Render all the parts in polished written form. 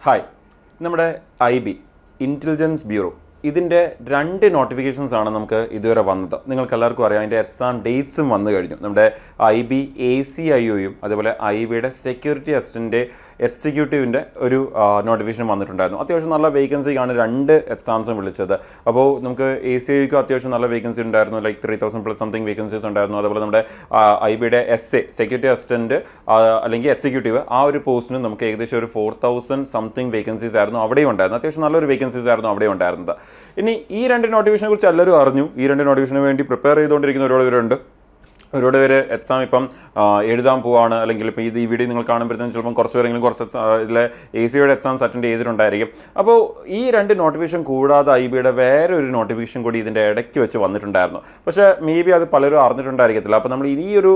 Hi, നമ്മുടെ IB intelligence bureau ഇതിൻ്റെ 2 notifications ആണ് നമുക്ക് ഇതുവരെ വന്നത്. നിങ്ങൾക്ക് എല്ലാവർക്കും അറിയാം, അതിൻ്റെ എക്സാം ഡേറ്റ്സും വന്നു കഴിഞ്ഞു. നമ്മുടെ IB ACIOയും അതുപോലെ IBയുടെ സെക്യൂരിറ്റി അസിസ്റ്റൻ്റ് എക്സിക്യൂട്ടീവിൻ്റെ ഒരു നോട്ടിഫിക്കേഷൻ വന്നിട്ടുണ്ടായിരുന്നു. അത്യാവശ്യം നല്ല വേക്കൻസിക്കാണ് 2 എക്സാംസും വിളിച്ചത്. അപ്പോൾ നമുക്ക് ACIOയ്ക്കും അത്യാവശ്യം നല്ല വേക്കൻസി ഉണ്ടായിരുന്നു, ലൈക്ക് 3000+ സംതിങ് വേക്കൻസീസ് ഉണ്ടായിരുന്നു. അതുപോലെ നമ്മുടെ IBയുടെ SA സെക്യൂരിറ്റി അസിസ്റ്റൻ്റ് അല്ലെങ്കിൽ എക്സിക്യൂട്ടീവ് ആ ഒരു പോസ്റ്റിന് നമുക്ക് ഏകദേശം ഒരു 4000 സംതിങ് വേക്കൻസീസ് ആയിരുന്നു അവിടെയും ഉണ്ടായിരുന്നു. അത്യാവശ്യം നല്ലൊരു വേക്കൻസീസ് ആയിരുന്നു അവിടെ ഉണ്ടായിരുന്നത്. ഇനി ഈ 2 നോട്ടിഫിക്കേഷനെ കുറിച്ച് എല്ലാവരും അറിഞ്ഞു. ഈ 2 നോട്ടിഫിക്കേഷന് വേണ്ടി പ്രിപ്പയർ ചെയ്തുകൊണ്ടിരിക്കുന്ന ഒരുപാട് പേരുണ്ട്. ഒരുപാട് പേര് എക്സാം ഇപ്പം എഴുതാൻ പോവാണ്, അല്ലെങ്കിൽ ഇപ്പോൾ ഈ വീഡിയോ നിങ്ങൾ കാണുമ്പോഴത്തേക്കും ചിലപ്പം കുറച്ച് പേരെങ്കിലും കുറച്ച് ഇതിലെ ACIOയുടെ എക്സാംസ് അറ്റൻഡ് ചെയ്തിട്ടുണ്ടായിരിക്കും. അപ്പോൾ ഈ 2 നോട്ടിഫിക്കേഷൻ കൂടാതെ IBയുടെ വേറെ ഒരു നോട്ടിഫിക്കേഷൻ കൂടി ഇതിൻ്റെ ഇടയ്ക്ക് വെച്ച് വന്നിട്ടുണ്ടായിരുന്നു. പക്ഷേ മേ ബി അത് പലരും അറിഞ്ഞിട്ടുണ്ടായിരിക്കത്തില്ല. അപ്പോൾ നമ്മൾ ഈ ഒരു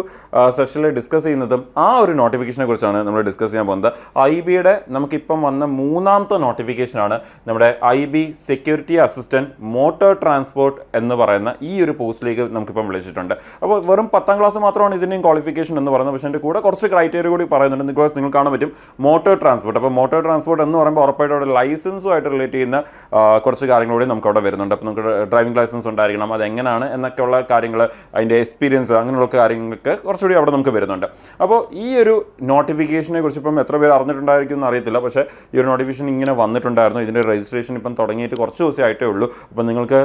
സെഷനിൽ ഡിസ്കസ് ചെയ്യുന്നതും ആ ഒരു നോട്ടിഫിക്കേഷനെ കുറിച്ചാണ് നമ്മൾ ഡിസ്കസ് ചെയ്യാൻ പോകുന്നത്. IBയുടെ നമുക്കിപ്പം വന്ന 3ാമത്തെ നോട്ടിഫിക്കേഷനാണ് നമ്മുടെ IB security assistant motor transport എന്ന് പറയുന്ന ഈ ഒരു പോസ്റ്റിലേക്ക് നമുക്കിപ്പം വിളിച്ചിട്ടുണ്ട്. അപ്പോൾ വെറും 10ാം ക്ലാസ് മാത്രമാണ് ഇതിൻ്റെയും ക്വാളിഫിക്കേഷൻ എന്ന് പറയുന്നത്. പക്ഷേ എൻ്റെ കൂടെ കുറച്ച് ക്രൈറ്റീരിയ കൂടി പറയുന്നുണ്ട്. ബിക്കോസ് നിങ്ങൾ കാണാൻ പറ്റും മോട്ടോർ ട്രാൻസ്പോർട്ട്. അപ്പോൾ മോട്ടോർ ട്രാൻസ്പോർട്ട് എന്ന് പറയുമ്പോൾ ഉറപ്പായിട്ടും അവിടെ ലൈസൻസുമായിട്ട് റിലേറ്റ് ചെയ്യുന്ന കുറച്ച് കാര്യങ്ങളൂടെ നമുക്ക് അവിടെ വരുന്നുണ്ട്. അപ്പോൾ നമുക്ക് ഡ്രൈവിംഗ് ലൈസൻസ് ഉണ്ടായിരിക്കണം, അതെങ്ങനെയാണ് എന്നൊക്കെയുള്ള കാര്യങ്ങൾ, അതിൻ്റെ എക്സ്പീരിയൻസ്, അങ്ങനെയുള്ള കാര്യങ്ങൾക്ക് കുറച്ചുകൂടി അവിടെ നമുക്ക് വരുന്നുണ്ട്. അപ്പോൾ ഈ ഒരു നോട്ടിഫിക്കേഷനെ കുറിച്ച് ഇപ്പം എത്ര പേര് അറിഞ്ഞിട്ടുണ്ടായിരിക്കും എന്ന് അറിയത്തില്ല. പക്ഷേ ഈ ഒരു നോട്ടിഫിക്കേഷൻ ഇങ്ങനെ വന്നിട്ടുണ്ടായിരുന്നു. ഇതിൻ്റെ രജിസ്ട്രേഷൻ ഇപ്പം തുടങ്ങിയിട്ട് കുറച്ച് ദിവസം ആയിട്ടേ ഉള്ളൂ. അപ്പോൾ നിങ്ങൾക്ക്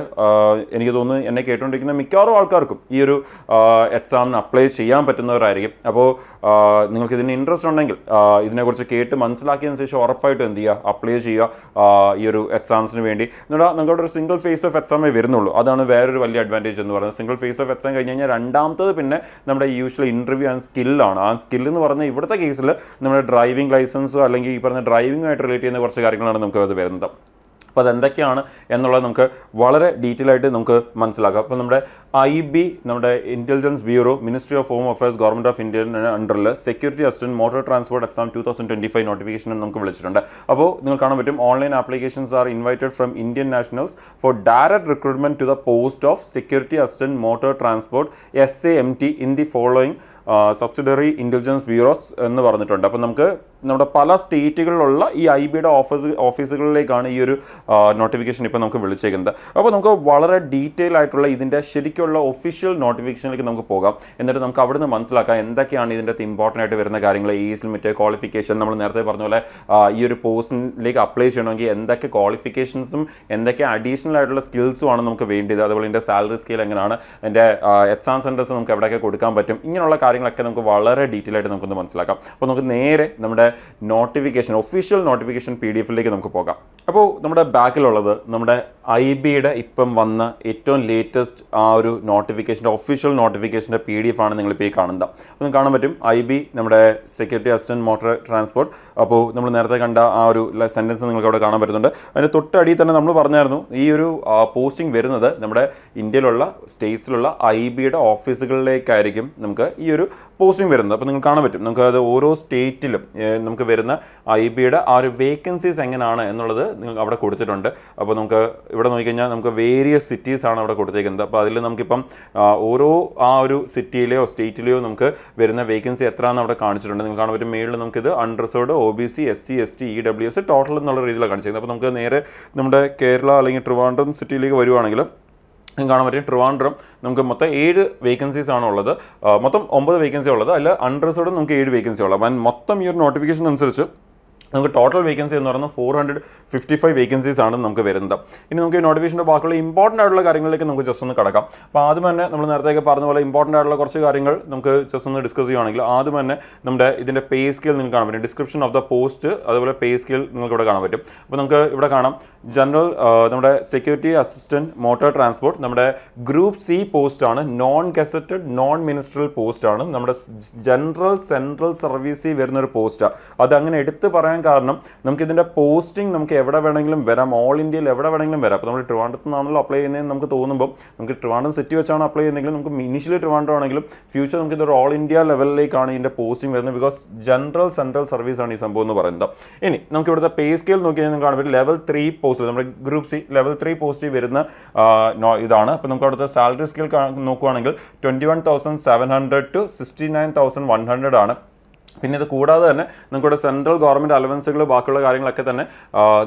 എനിക്ക് തോന്നുന്നു എന്നെ കേട്ടുകൊണ്ടിരിക്കുന്ന മിക്കവാറും ആൾക്കാർക്കും ഈ ഒരു എക്സാമിന് അപ്ലൈ ചെയ്യാൻ പറ്റുന്നവരായിരിക്കും. അപ്പോൾ നിങ്ങൾക്ക് ഇതിന് ഇൻട്രസ്റ്റ് ഉണ്ടെങ്കിൽ ഇതിനെക്കുറിച്ച് കേട്ട് മനസ്സിലാക്കിയതിന് ശേഷം ഉറപ്പായിട്ടും എന്ത് ചെയ്യുക, അപ്ലൈ ചെയ്യുക ഈ ഒരു എക്സാംസിന് വേണ്ടി. എന്നാൽ നിങ്ങളുടെ ഒരു സിംഗിൾ ഫേസ് ഓഫ് എക്സാമേ വരുന്നുള്ളൂ. അതാണ് വേറൊരു വലിയ അഡ്വാൻറ്റേജ് എന്ന് പറയുന്നത്. സിംഗിൾ ഫേസ് ഓഫ് എക്സാം കഴിഞ്ഞ് കഴിഞ്ഞാൽ രണ്ടാമത്തത് പിന്നെ നമ്മുടെ യൂഷ്വൽ ഇൻ്റർവ്യൂ ആൻഡ് സ്കില്ലാണ്. ആ സ്കിൽ എന്ന് പറഞ്ഞാൽ ഇവിടുത്തെ കേസിൽ നമ്മുടെ ഡ്രൈവിംഗ് ലൈസൻസോ അല്ലെങ്കിൽ ഈ പറഞ്ഞ ഡ്രൈവിംഗുമായിട്ട് റിലേറ്റ് ചെയ്യുന്ന കുറച്ച് കാര്യങ്ങളാണ് നമുക്ക് അത് വരുന്നത്. അപ്പോൾ അതെന്തൊക്കെയാണ് എന്നുള്ളത് നമുക്ക് വളരെ ഡീറ്റെയിൽ ആയിട്ട് നമുക്ക് മനസ്സിലാക്കാം. അപ്പോൾ നമ്മുടെ IB നമ്മുടെ intelligence bureau ministry of home affairs government of India അണ്ടറിൽ security assistant motor transport exam 2025 notification നമുക്ക് വിളിച്ചിട്ടുണ്ട്. അപ്പോൾ നിങ്ങൾ കാണാൻ പറ്റും, online applications are invited from Indian nationals for direct recruitment to the post of security assistant motor transport SAMT in the following subsidiary intelligence bureaus എന്ന് പറഞ്ഞിട്ടുണ്ട്. അപ്പം നമുക്ക് നമ്മുടെ പല സ്റ്റേറ്റുകളിലുള്ള ഈ IBയുടെ ഓഫീസുകളിലേക്കാണ് ഈ ഒരു നോട്ടിഫിക്കേഷൻ ഇപ്പോൾ നമുക്ക് വിളിച്ചേക്കുന്നത്. അപ്പോൾ നമുക്ക് വളരെ ഡീറ്റെയിൽ ആയിട്ടുള്ള ഇതിൻ്റെ ശരിക്കുള്ള ഒഫീഷ്യൽ നോട്ടിഫിക്കേഷനിലേക്ക് നമുക്ക് പോകാം. എന്നിട്ട് നമുക്ക് അവിടെ നിന്ന് മനസ്സിലാക്കാം എന്തൊക്കെയാണ് ഇതിൻ്റെ ഇമ്പോർട്ടൻ്റ് ആയിട്ട് വരുന്ന കാര്യങ്ങൾ, ഏജ് ലിമിറ്റ്, ക്വാളിഫിക്കേഷൻ. നമ്മൾ നേരത്തെ പറഞ്ഞ പോലെ ഈ ഒരു പോസ്റ്റിലേക്ക് അപ്ലൈ ചെയ്യണമെങ്കിൽ എന്തൊക്കെ ക്വാളിഫിക്കേഷൻസും എന്തൊക്കെ അഡീഷണൽ ആയിട്ടുള്ള സ്കിൽസും ആണ് നമുക്ക് വേണ്ടത്. അതുപോലെ ഇതിൻ്റെ സാലറി സ്കെയിൽ എങ്ങനെയാണ്, എൻ്റെ എക്സാം സെൻറ്റേഴ്സ് നമുക്ക് എവിടെയൊക്കെ കൊടുക്കാൻ പറ്റും, ഇങ്ങനെയുള്ള കാര്യങ്ങളൊക്കെ നമുക്ക് വളരെ ഡീറ്റെയിൽ ആയിട്ട് നമുക്കൊന്ന് മനസ്സിലാക്കാം. അപ്പോൾ നമുക്ക് നേരെ നമ്മുടെ നോട്ടിഫിക്കേഷൻ, ഒഫീഷ്യൽ നോട്ടിഫിക്കേഷൻ PDF-ലേക്ക് നമുക്ക് പോകാം. അപ്പോൾ നമ്മുടെ ബാക്കിലുള്ളത് നമ്മുടെ IBയുടെ ഇപ്പം വന്ന ഏറ്റവും ലേറ്റസ്റ്റ് ആ ഒരു നോട്ടിഫിക്കേഷൻ്റെ ഒഫീഷ്യൽ നോട്ടിഫിക്കേഷൻ്റെ PDF ആണ് നിങ്ങളിപ്പോൾ ഈ കാണുന്നത്. അപ്പോൾ നിങ്ങൾക്ക് കാണാൻ പറ്റും IB നമ്മുടെ സെക്യൂരിറ്റി അസിസ്റ്റൻറ്റ് മോട്ടോർ ട്രാൻസ്പോർട്ട്. അപ്പോൾ നമ്മൾ നേരത്തെ കണ്ട ആ ഒരു സെൻറ്റൻസ് നിങ്ങൾക്ക് അവിടെ കാണാൻ പറ്റുന്നുണ്ട്. അതിൻ്റെ തൊട്ടടിയിൽ തന്നെ നമ്മൾ പറഞ്ഞായിരുന്നു ഈ ഒരു പോസ്റ്റിംഗ് വരുന്നത് നമ്മുടെ ഇന്ത്യയിലുള്ള സ്റ്റേറ്റ്സിലുള്ള IBയുടെ ഓഫീസുകളിലേക്കായിരിക്കും നമുക്ക് ഈ ഒരു പോസ്റ്റിംഗ് വരുന്നത്. അപ്പോൾ നിങ്ങൾക്ക് കാണാൻ പറ്റും, നമുക്ക് അത് ഓരോ സ്റ്റേറ്റിലും നമുക്ക് വരുന്ന IBയുടെ ആ ഒരു വേക്കൻസീസ് എങ്ങനെയാണ് എന്നുള്ളത് നിങ്ങൾക്ക് അവിടെ കൊടുത്തിട്ടുണ്ട്. അപ്പോൾ നമുക്ക് ഇവിടെ നോക്കിക്കഴിഞ്ഞാൽ നമുക്ക് വേരിയസ് സിറ്റീസാണ് അവിടെ കൊടുത്തേക്കുന്നത്. അപ്പോൾ അതിൽ നമുക്കിപ്പം ഓരോ ആ ഒരു സിറ്റിയിലെയോ സ്റ്റേറ്റിലെയോ നമുക്ക് വരുന്ന വേക്കൻസി എത്രയാണെന്ന് അവിടെ കാണിച്ചിട്ടുണ്ട്. നിങ്ങൾക്ക് കാണാൻ പറ്റും മേളിൽ നമുക്കിത് unreserved, OBC, SC, ST, EWS total എന്നുള്ള രീതിയിലാണ് കാണിച്ചിരിക്കുന്നത്. അപ്പോൾ നമുക്ക് നേരെ നമ്മുടെ കേരള അല്ലെങ്കിൽ ട്രിവാൻഡ്രം സിറ്റിയിലേക്ക് വരുവാണെങ്കിൽ കാണാൻ പറ്റും ട്രിവാൻഡ്രം നമുക്ക് മൊത്തം 7 വേക്കൻസീസ് ആണ് ഉള്ളത്. മൊത്തം 9 വേക്കൻസി ഉള്ളത്. അതിൽ അൺറിസർവ്ഡ് നമുക്ക് 7 വേക്കൻസി ഉള്ളത്. അപ്പം മൊത്തം ഈ ഒരു നോട്ടിഫിക്കേഷൻ അനുസരിച്ച് നമുക്ക് ടോട്ടൽ വേക്കൻസി എന്ന് പറയുന്നത് 455 വേക്കൻസീസ് ആണ് നമുക്ക് വരുന്നത്. ഇനി നമുക്ക് ഈ നോട്ടിഫിക്കേഷൻ്റെ ബാക്കിയുള്ള ഇമ്പോർട്ടൻ്റ് ആയിട്ടുള്ള കാര്യങ്ങളിലേക്ക് നമുക്ക് ജസ്റ്റ് ഒന്ന് കടക്കാം. അപ്പോൾ ആദ്യം തന്നെ നമ്മൾ നേരത്തെ പറഞ്ഞ പോലെ ഇമ്പോർട്ടൻ്റ് ആയിട്ടുള്ള കുറച്ച് കാര്യങ്ങൾ നമുക്ക് ജസ്റ്റ് ഒന്ന് ഡിസ്കസ് ചെയ്യുകയാണെങ്കിൽ ആദ്യം തന്നെ നമ്മുടെ ഇതിൻ്റെ പേ സ്കെയിൽ നിങ്ങൾക്ക് കാണാൻ പറ്റും. ഡിസ്ക്രിപ്ഷൻ ഓഫ് ദ പോസ്റ്റ്, അതുപോലെ പേ സ്കെയിൽ നിങ്ങൾക്ക് ഇവിടെ കാണാൻ പറ്റും. അപ്പോൾ നമുക്ക് ഇവിടെ കാണാം ജനറൽ നമ്മുടെ സെക്യൂരിറ്റി അസിസ്റ്റൻറ്റ് മോട്ടോർ ട്രാൻസ്പോർട്ട് നമ്മുടെ ഗ്രൂപ്പ് C പോസ്റ്റാണ്. നോൺ ഗസറ്റഡ് നോൺ മിനിസ്ട്രൽ പോസ്റ്റാണ്. നമ്മുടെ ജനറൽ സെൻട്രൽ സർവീസിൽ വരുന്നൊരു പോസ്റ്റാണ്. അതങ്ങനെ എടുത്ത് പറയാൻ കാരണം നമുക്കിതിൻ്റെ പോസ്റ്റിംഗ് നമുക്ക് എവിടെ വേണമെങ്കിലും വരാം, ഓൾ ഇന്ത്യയിൽ എവിടെ വേണമെങ്കിലും വരാം. അപ്പോൾ നമ്മൾ ട്രിവാൻഡ്രത്ത് നിന്നാണല്ലോ അപ്ലൈ ചെയ്യുന്നതെന്ന് നമുക്ക് തോന്നുമ്പോൾ നമുക്ക് ട്രിവാൻഡ്രം സിറ്റി വെച്ചാണ് അപ്ലൈ ചെയ്യുന്നതെങ്കിലും നമുക്ക് ഇനീഷ്യലി ട്രിവാൻഡ്രം ആണെങ്കിലും ഫ്യൂച്ചർ നമുക്ക് ഇതൊരു ഓൾ ഇന്ത്യ ലെവലിലേക്കാണ് ഇതിൻ്റെ പോസ്റ്റിംഗ് വരുന്നത്. ബിക്കോസ് ജനറൽ സെൻട്രൽ സർവീസാണ് ഈ സംഭവം എന്ന് പറയുന്നത്. ഇനി നമുക്ക് ഇവിടുത്തെ പേ സ്കെയിൽ നോക്കി കഴിഞ്ഞാൽ കാണാൻ പറ്റും ലെവൽ 3 പോസ്റ്റ്, നമ്മുടെ ഗ്രൂപ്പ് C ലെവൽ 3 പോസ്റ്റിൽ വരുന്ന ഇതാണ്. അപ്പോൾ നമുക്ക് അവിടുത്തെ സാലറി സ്കെയിൽ നോക്കുകയാണെങ്കിൽ 21,700 to 69,100 ആണ്. പിന്നെ ഇത് കൂടാതെ തന്നെ നിങ്ങൾക്കിവിടെ സെൻട്രൽ ഗവൺമെൻറ് അലവൻസുകൾ ബാക്കിയുള്ള കാര്യങ്ങളൊക്കെ തന്നെ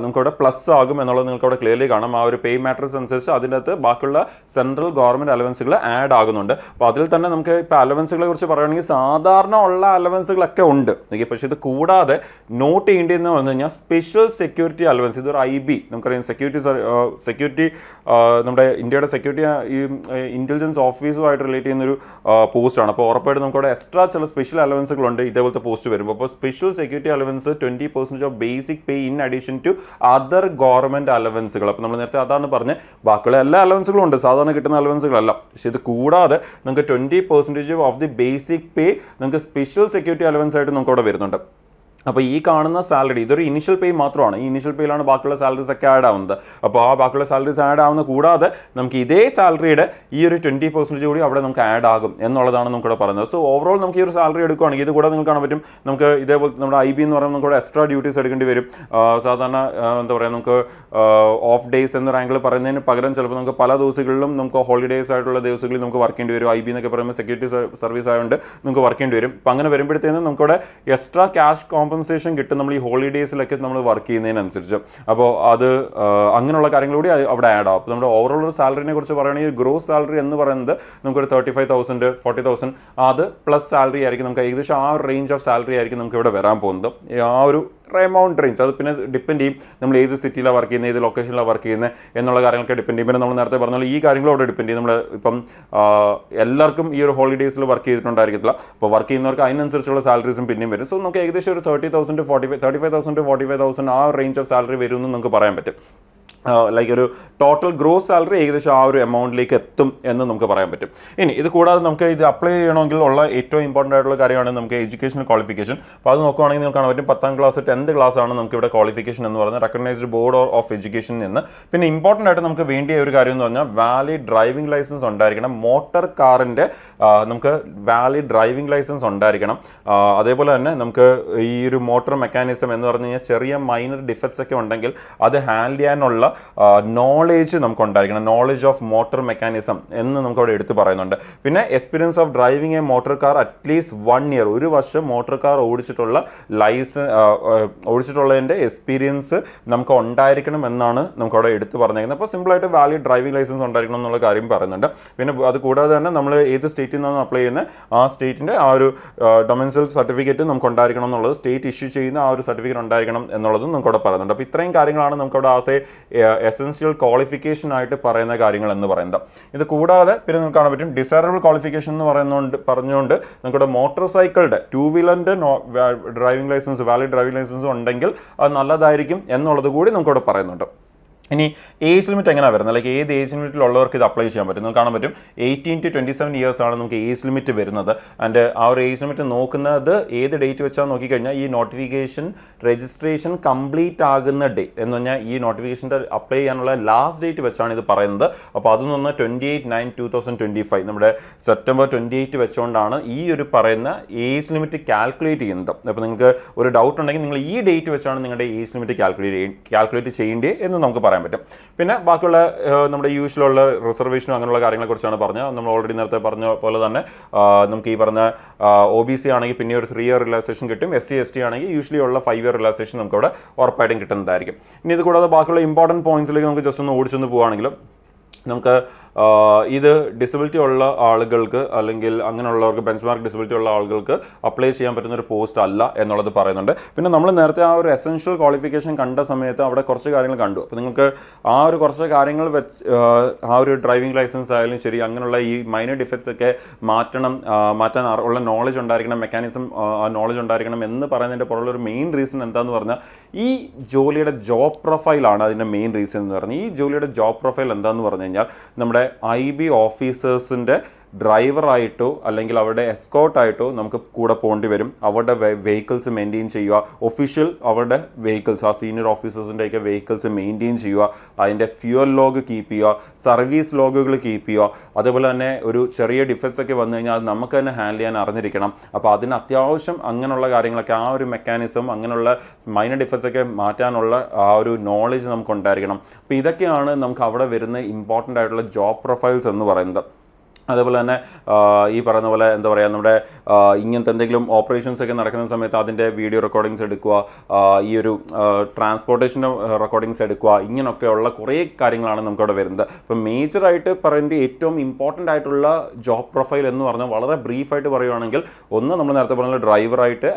നിങ്ങൾക്കിവിടെ പ്ലസ് ആകും എന്നുള്ളത് നിങ്ങൾക്കിവിടെ ക്ലിയർലി കാണാം. ആ ഒരു പേ മാട്രിക്സ് അനുസരിച്ച് അതിൻ്റെ അകത്ത് ബാക്കിയുള്ള സെൻട്രൽ ഗവൺമെൻറ് അലവൻസുകൾ ആഡ് ആകുന്നുണ്ട്. അപ്പോൾ അതിൽ തന്നെ നമുക്ക് ഇപ്പോൾ അലവൻസുകളെ കുറിച്ച് പറയുകയാണെങ്കിൽ സാധാരണ ഉള്ള അലവൻസുകളൊക്കെ ഉണ്ട്. പക്ഷേ ഇത് കൂടാതെ നോട്ട് ചെയ്യേണ്ടതെന്ന് പറഞ്ഞു കഴിഞ്ഞാൽ സ്പെഷ്യൽ സെക്യൂരിറ്റി അലവൻസ്. ഇതൊരു IB നമുക്കറിയാം, സെക്യൂരിറ്റി നമ്മുടെ ഇന്ത്യയുടെ സെക്യൂരിറ്റി ഈ ഇൻ്റലിജൻസ് ഓഫീസുമായിട്ട് റിലേറ്റ് ചെയ്യുന്നൊരു പോസ്റ്റാണ്. അപ്പോൾ ഉറപ്പായിട്ട് നമുക്കവിടെ എക്സ്ട്രാ ചില സ്പെഷ്യൽ അലവൻസുകളുണ്ട് ഇതേപോലത്തെ പോസ്റ്റ് വരുമ്പോൾ. അപ്പോൾ special security allowance 20% of basic pay in addition to other government അലവൻസുകൾ. അപ്പോൾ നമ്മൾ നേരത്തെ അതാണ് പറഞ്ഞ് ബാക്കിയുള്ള എല്ലാ അലവൻസുകളും ഉണ്ട്, സാധാരണ കിട്ടുന്ന അലവൻസുകളല്ല. പക്ഷേ ഇത് കൂടാതെ നിങ്ങൾക്ക് 20% ഓഫ് ദി ബേസിക് പേ നിങ്ങൾക്ക് സ്പെഷ്യൽ സെക്യൂരിറ്റി അലവൻസ് ആയിട്ട് നമുക്ക് അവിടെ വരുന്നുണ്ട്. അപ്പോൾ ഈ കാണുന്ന സാലറി ഇതൊരു ഇനിഷ്യൽ പേ മാത്രമാണ്. ഈ ഇനിഷ്യൽ പേയിലാണ് ബാക്കിയുള്ള സാലറീസ് ഒക്കെ ആഡ് ആവുന്നത്. അപ്പോൾ ആ ബാക്കിയുള്ള സാലറീസ് ആഡ് ആവുന്ന കൂടാതെ നമുക്ക് ഇതേ സാലറിയുടെ ഈ ഒരു 20% കൂടി അവിടെ നമുക്ക് ആഡ് ആകും എന്നുള്ളതാണ് നമുക്കിവിടെ പറയുന്നത്. സോ ഓവറോൾ നമുക്ക് ഈ ഒരു സാലറി എടുക്കുകയാണെങ്കിൽ ഇത് കൂടെ നിങ്ങൾക്ക് കാണാൻ പറ്റും. നമുക്ക് ഇതേപോലെ നമ്മുടെ IB എന്ന് പറയുമ്പോൾ നമുക്ക് എക്സ്ട്രാ ഡ്യൂട്ടീസ് എടുക്കേണ്ടി വരും. സാധാരണ എന്താ പറയുക, നമുക്ക് ഓഫ് ഡേയ്സ് എന്ന റാങ്കിൽ പറയുന്നതിന് പകരം ചിലപ്പോൾ നമുക്ക് പല ദിവസങ്ങളിലും നമുക്ക് ഹോളിഡേയ്സ് ആയിട്ടുള്ള ദിവസങ്ങളിൽ നമുക്ക് വർക്ക് ചെയ്യേണ്ടി വരും. IB എന്നൊക്കെ പറയുമ്പോൾ സെക്യൂരിറ്റി സർവീസ് ആയതുകൊണ്ട് നമുക്ക് വർക്ക് ചെയ്യേണ്ടി വരും. അപ്പോൾ അങ്ങനെ വരുമ്പോഴത്തേനും നമുക്കിവിടെ എക്സ്ട്രാ ക്യാഷ് കോമ്പൻസേഷൻ കിട്ടും നമ്മൾ ഈ ഹോളിഡേയ്സിലൊക്കെ നമ്മൾ വർക്ക് ചെയ്യുന്നതിനനുസരിച്ച്. അപ്പോൾ അത് അങ്ങനെയുള്ള കാര്യങ്ങളൂടി അവിടെ ആഡ് ആവും. അപ്പോൾ നമ്മുടെ ഓവറോൾ ഒരു സാലറിനെ കുറിച്ച് പറയുകയാണെങ്കിൽ ഗ്രോസ് സാലറി എന്ന് പറയുന്നത് നമുക്കൊരു 35,000 40,000 അത് പ്ലസ് സാലറി ആയിരിക്കും. നമുക്ക് ഏകദേശം ആ റേഞ്ച് ഓഫ് സാലറി ആയിരിക്കും നമുക്ക് ഇവിടെ വരാൻ പോകുന്നത്. ആ ഒരു എമൗണ്ട് റേഞ്ച് അത് പിന്നെ ഡിപ്പെൻഡ് ചെയ്യും നമ്മൾ ഏത് സിറ്റിയിലാണ് വർക്ക് ചെയ്യുന്നത്, ഏത് ലൊക്കേഷനിലാണ് വർക്ക് ചെയ്യുന്നത് എന്നുള്ള കാര്യങ്ങളൊക്കെ ഡിപ്പെൻഡ് ചെയ്യും. പിന്നെ നമ്മൾ നേരത്തെ പറഞ്ഞാൽ ഈ കാര്യങ്ങളും അവിടെ ഡിപ്പെൻഡ് ചെയ്യും. നമ്മൾ ഇപ്പം എല്ലാവർക്കും ഈ ഒരു ഹോളിഡേയ്സിൽ വർക്ക് ചെയ്തിട്ടുണ്ടായിരിക്കത്തില്ല. അപ്പോൾ വർക്ക് ചെയ്യുന്നവർക്ക് അതിനനുസരിച്ചുള്ള സാലറീസും പിന്നെയും വരും. സോ നമുക്ക് ഏകദേശം ഒരു 35,000 to 45,000 ആ റേഞ്ച് ഓഫ് സാലറി വരുമെന്ന് നമുക്ക് പറയാൻ പറ്റും. ലൈക്ക് ഒരു ടോട്ടൽ ഗ്രോസ് സാലറി ഏകദേശം ആ ഒരു എമൗണ്ടിലേക്ക് എത്തും എന്ന് നമുക്ക് പറയാൻ പറ്റും. ഇനി ഇത് കൂടാതെ നമുക്ക് ഇത് അപ്ലൈ ചെയ്യണമെങ്കിൽ ഉള്ള ഏറ്റവും ഇമ്പോർട്ടൻ്റ് ആയിട്ടുള്ള കാര്യമാണ് നമുക്ക് എഡ്യൂക്കേഷണൽ ക്വാളിഫിക്കേഷൻ. അപ്പോൾ അത് നോക്കുകയാണെങ്കിൽ നമുക്ക് കാണാൻ പറ്റും 10th ക്ലാസ് 10th ക്ലാസ് ആണ് നമുക്ക് ഇവിടെ ക്വാളിഫിക്കേഷൻ എന്ന് പറയുന്നത് റെക്കഗ്നൈസ്ഡ് ബോർഡ് ഓഫ് എഡ്യൂക്കേഷനിൽ നിന്ന്. പിന്നെ ഇമ്പോർട്ടൻ്റ് ആയിട്ട് നമുക്ക് വേണ്ടിയ ഒരു കാര്യം എന്ന് പറഞ്ഞാൽ വാലിഡ് ഡ്രൈവിംഗ് ലൈസൻസ് ഉണ്ടായിരിക്കണം. മോട്ടോർ കാറിൻ്റെ നമുക്ക് വാലിഡ് ഡ്രൈവിംഗ് ലൈസൻസ് ഉണ്ടായിരിക്കണം. അതേപോലെ തന്നെ നമുക്ക് ഈ ഒരു മോട്ടോർ മെക്കാനിസം എന്ന് പറഞ്ഞു കഴിഞ്ഞാൽ ചെറിയ മൈനർ ഡിഫക്ട്സ് ഒക്കെ ഉണ്ടെങ്കിൽ അത് ഹാൻഡിൽ ചെയ്യാനുള്ള നോളേജ് നമുക്ക് ഉണ്ടായിരിക്കണം. നോളേജ് ഓഫ് മോട്ടോർ മെക്കാനിസം എന്ന് നമുക്ക് അവിടെ എടുത്ത് പറയുന്നുണ്ട്. പിന്നെ experience of driving A motor car at least 1 year, ഒരു വർഷം മോട്ടോർ കാർ ഓടിച്ചിട്ടുള്ളതിൻ്റെ എക്സ്പീരിയൻസ് നമുക്ക് ഉണ്ടായിരിക്കണം എന്നാണ് നമുക്ക് അവിടെ എടുത്ത് പറഞ്ഞേക്കുന്നത്. അപ്പോൾ സിമ്പിളായിട്ട് വാലിഡ് ഡ്രൈവിംഗ് ലൈസൻസ് ഉണ്ടായിരിക്കണം എന്നുള്ള കാര്യം പറയുന്നുണ്ട്. പിന്നെ അത് കൂടാതെ തന്നെ നമ്മൾ ഏത് സ്റ്റേറ്റിൽ നിന്നാണ് അപ്ലൈ ചെയ്യുന്നത് ആ സ്റ്റേറ്റിൻ്റെ ആ ഒരു ഡൊമൈൻഷ്യൽ സർട്ടിഫിക്കറ്റ് നമുക്ക് ഉണ്ടായിരിക്കണം എന്നുള്ളത്, സ്റ്റേറ്റ് ഇഷ്യൂ ചെയ്യുന്ന ആ ഒരു സർട്ടിഫിക്കറ്റ് ഉണ്ടായിരിക്കണം എന്നുള്ളതും നമുക്ക് അവിടെ പറയുന്നുണ്ട്. അപ്പോൾ ഇത്രയും കാര്യങ്ങളാണ് നമുക്കവിടെ ആസ് എസെൻഷ്യൽ ക്വാളിഫിക്കേഷൻ ആയിട്ട് പറയുന്ന കാര്യങ്ങൾ എന്ന് പറയുന്നത്. ഇത് കൂടാതെ പിന്നെ നമുക്ക് കാണാൻ പറ്റും ഡിസൈറബിൾ ക്വാളിഫിക്കേഷൻ എന്ന് പറഞ്ഞുകൊണ്ട് നമുക്കിവിടെ മോട്ടോർ സൈക്കിളിൻ്റെ 2 വീലറിൻ്റെ driving licence valid driving licence ഉണ്ടെങ്കിൽ അത് നല്ലതായിരിക്കും എന്നുള്ളത് കൂടി നമുക്കിവിടെ പറയുന്നുണ്ട്. ഇനി ഏജ് ലിമിറ്റ് എങ്ങനെയാണ് വരുന്നത്, ലൈക്ക് ഏത് ഏജ് ലിമിറ്റിലുള്ളവർക്ക് ഇത് അപ്ലൈ ചെയ്യാൻ പറ്റും നമുക്ക് കാണാൻ പറ്റും. 18 to 27 years ആണ് നമുക്ക് ഏജ് ലിമിറ്റ് വരുന്നത്. ആൻഡ് ആ ഒരു ഏജ് ലിമിറ്റ് നോക്കുന്നത് ഏത് ഡേറ്റ് വെച്ചാൽ നോക്കിക്കഴിഞ്ഞാൽ ഈ നോട്ടിഫിക്കേഷൻ രജിസ്ട്രേഷൻ കംപ്ലീറ്റ് ആകുന്ന ഡേ എന്ന് പറഞ്ഞാൽ ഈ നോട്ടിഫിക്കേഷൻ്റെ അപ്ലൈ ചെയ്യാനുള്ള ലാസ്റ്റ് ഡേറ്റ് വെച്ചാണ് ഇത് പറയുന്നത്. അപ്പോൾ അതെന്ന് പറഞ്ഞാൽ 28/9/2025 നമ്മുടെ September 28 വെച്ചുകൊണ്ടാണ് ഈ ഒരു പറയുന്ന ഏജ് ലിമിറ്റ് കാൽക്കുലേറ്റ് ചെയ്യുന്നത്. അപ്പോൾ നിങ്ങൾക്ക് ഒരു ഡൗട്ട് ഉണ്ടെങ്കിൽ നിങ്ങൾ ഈ ഡേറ്റ് വെച്ചാണ് നിങ്ങളുടെ ഏജ് ലിമിറ്റ് കാൽക്കുലേറ്റ് ചെയ്യേണ്ടത് എന്ന് നമുക്ക് പറയാം പറ്റും. പിന്നെ ബാക്കിയുള്ള നമ്മുടെ യൂഷ്വലുള്ള റിസർവേഷനും അങ്ങനെയുള്ള കാര്യങ്ങളെ കുറിച്ചാണ് പറഞ്ഞത്. നമ്മൾ ഓൾറെഡി നേരത്തെ പറഞ്ഞ പോലെ തന്നെ നമുക്ക് ഈ പറഞ്ഞ OBC ആണെങ്കിൽ പിന്നെ ഒരു 3 year റിലാക്സേഷൻ കിട്ടും. SC/ST ആണെങ്കിൽ യൂഷ്വലി ഉള്ള 5 year റിലാക്സേഷൻ നമുക്ക് അവിടെ ഉറപ്പായിട്ടും കിട്ടുന്നതായിരിക്കും. ഇനി ഇത് കൂടാതെ ബാക്കിയുള്ള ഇമ്പോർട്ടൻറ്റ് പോയിന്റ്സിലേക്ക് നമുക്ക് ജസ്റ്റ് ഒന്ന് ഓടിച്ചൊന്ന് പോവുകയാണെങ്കിലും നമുക്ക് ഇത് ഡിസബിലിറ്റി ഉള്ള ആളുകൾക്ക് അല്ലെങ്കിൽ അങ്ങനെയുള്ളവർക്ക് ബെഞ്ച്മാർക്ക് ഡിസബിലിറ്റി ഉള്ള ആളുകൾക്ക് അപ്ലൈ ചെയ്യാൻ പറ്റുന്ന ഒരു പോസ്റ്റ് അല്ല എന്നുള്ളത് പറയുന്നുണ്ട്. പിന്നെ നമ്മൾ നേരത്തെ ആ ഒരു എസെൻഷ്യൽ ക്വാളിഫിക്കേഷൻ കണ്ട സമയത്ത് അവിടെ കുറച്ച് കാര്യങ്ങൾ കണ്ടു. അപ്പോൾ നിങ്ങൾക്ക് ആ ഒരു കുറച്ച് കാര്യങ്ങൾ ആ ഒരു ഡ്രൈവിംഗ് ലൈസൻസ് ആയാലും ശരി അങ്ങനെയുള്ള ഈ മൈനർ ഡിഫക്ട്സ് ഒക്കെ മാറ്റാൻ ഉള്ള നോളജ് ഉണ്ടായിരിക്കണം, മെക്കാനിസം നോളജ് ഉണ്ടായിരിക്കണം എന്ന് പറയുന്നതിൻ്റെ പുറമുള്ള ഒരു മെയിൻ റീസൺ എന്താണെന്ന് പറഞ്ഞാൽ ഈ ജോലിയുടെ ജോബ് പ്രൊഫൈലാണ് അതിൻ്റെ മെയിൻ റീസൺ എന്ന് പറഞ്ഞാൽ. ഈ ജോലിയുടെ ജോബ് പ്രൊഫൈൽ എന്താണെന്ന് പറഞ്ഞു കഴിഞ്ഞാൽ നമ്മുടെ IB ഓഫീസേഴ്സിൻ്റെ ഡ്രൈവറായിട്ടോ അല്ലെങ്കിൽ അവരുടെ എസ്കോർട്ടായിട്ടോ നമുക്ക് കൂടെ പോകേണ്ടി വരും. അവരുടെ വെഹിക്കിൾസ് മെയിൻറ്റെയിൻ ചെയ്യുക, ഒഫീഷ്യൽ അവരുടെ വെഹിക്കിൾസ് ആ സീനിയർ ഓഫീസേഴ്സിൻ്റെയൊക്കെ വെഹിക്കിൾസ് മെയിൻറ്റെയിൻ ചെയ്യുക, അതിൻ്റെ ഫ്യൂൽ ലോഗ് കീപ്പ് ചെയ്യുക, സർവീസ് ലോഗുകൾ കീപ്പ് ചെയ്യുക. അതേപോലെ തന്നെ ഒരു ചെറിയ ഡിഫക്ട്സ് ഒക്കെ വന്നു കഴിഞ്ഞാൽ അത് നമുക്ക് തന്നെ ഹാൻഡിൽ ചെയ്യാൻ അറിഞ്ഞിരിക്കണം. അപ്പോൾ അതിന് അത്യാവശ്യം അങ്ങനെയുള്ള കാര്യങ്ങളൊക്കെ ആ ഒരു മെക്കാനിസം അങ്ങനെയുള്ള മൈനർ ഡിഫക്ട്സ് ഒക്കെ മാറ്റാനുള്ള ആ ഒരു നോളജ് നമുക്ക് ഉണ്ടായിരിക്കണം. അപ്പോൾ ഇതൊക്കെയാണ് നമുക്ക് അവിടെ വരുന്ന ഇമ്പോർട്ടൻ്റ് ആയിട്ടുള്ള ജോബ് പ്രൊഫൈൽസ് എന്ന് പറയുന്നത്. അതേപോലെ തന്നെ ഈ പറയുന്ന പോലെ എന്താ പറയുക, നമ്മുടെ ഇങ്ങനത്തെ എന്തെങ്കിലും ഓപ്പറേഷൻസ് ഒക്കെ നടക്കുന്ന സമയത്ത് അതിൻ്റെ വീഡിയോ റെക്കോർഡിങ്സ് എടുക്കുക, ഈ ഒരു ട്രാൻസ്പോർട്ടേഷൻ്റെ റെക്കോർഡിങ്സ് എടുക്കുക, ഇങ്ങനെയൊക്കെയുള്ള കുറേ കാര്യങ്ങളാണ് നമുക്കവിടെ വരുന്നത്. അപ്പം മേജറായിട്ട് പറയുന്നത് ഏറ്റവും ഇമ്പോർട്ടൻ്റ് ആയിട്ടുള്ള ജോബ് പ്രൊഫൈൽ എന്ന് പറഞ്ഞാൽ വളരെ ബ്രീഫായിട്ട് പറയുകയാണെങ്കിൽ, ഒന്ന് നമ്മൾ നേരത്തെ പറഞ്ഞ ഡ്രൈവറായിട്ട്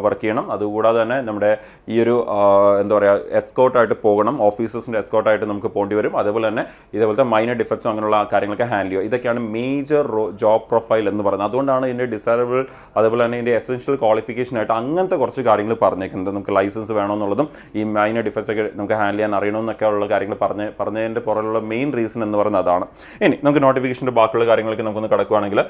വർക്ക് ചെയ്യണം. അതുകൂടാതെ തന്നെ നമ്മുടെ ഈ ഒരു എന്താ പറയുക എസ്കോർട്ടായിട്ട് പോകണം, ഓഫീസേഴ്സിൻ്റെ എസ്കോർട്ടായിട്ട് നമുക്ക് പോകേണ്ടി വരും. അതേപോലെ തന്നെ ഇതേപോലത്തെ മൈനർ ഡിഫക്ട്സും അങ്ങനെയുള്ള കാര്യങ്ങളൊക്കെ ഹാൻഡിൽ ചെയ്യുക. ഇതൊക്കെയാണ് മേജർ ജോബ് പ്രൊഫൈൽ എന്ന് പറയുന്നത്. അതുകൊണ്ടാണ് ഇതിൻ്റെ ഡിസൈറബിൾ അതേപോലെ തന്നെ ഇതിൻ്റെ എസെൻഷ്യൽ ക്വാളിഫിക്കേഷൻ ആയിട്ട് അങ്ങനത്തെ കുറച്ച് കാര്യങ്ങൾ പറഞ്ഞേക്കുന്നത്. നമുക്ക് ലൈസൻസ് വേണമെന്നുള്ളതും ഈ മൈനർ ഡിഫക്ട്സ് ഒക്കെ നമുക്ക് ഹാൻഡിൽ ചെയ്യാൻ അറിയണമെന്നൊക്കെ ഉള്ള കാര്യങ്ങൾ പറഞ്ഞതിൻ്റെ പുറകിലുള്ള മെയിൻ റീസൺ എന്ന് പറയുന്നത് അതാണ്. ഇനി നമുക്ക് നോട്ടിഫിക്കേഷൻ്റെ ബാക്കിയുള്ള കാര്യങ്ങളൊക്കെ നമുക്കൊന്ന് കിടക്കുകയാണെങ്കിൽ,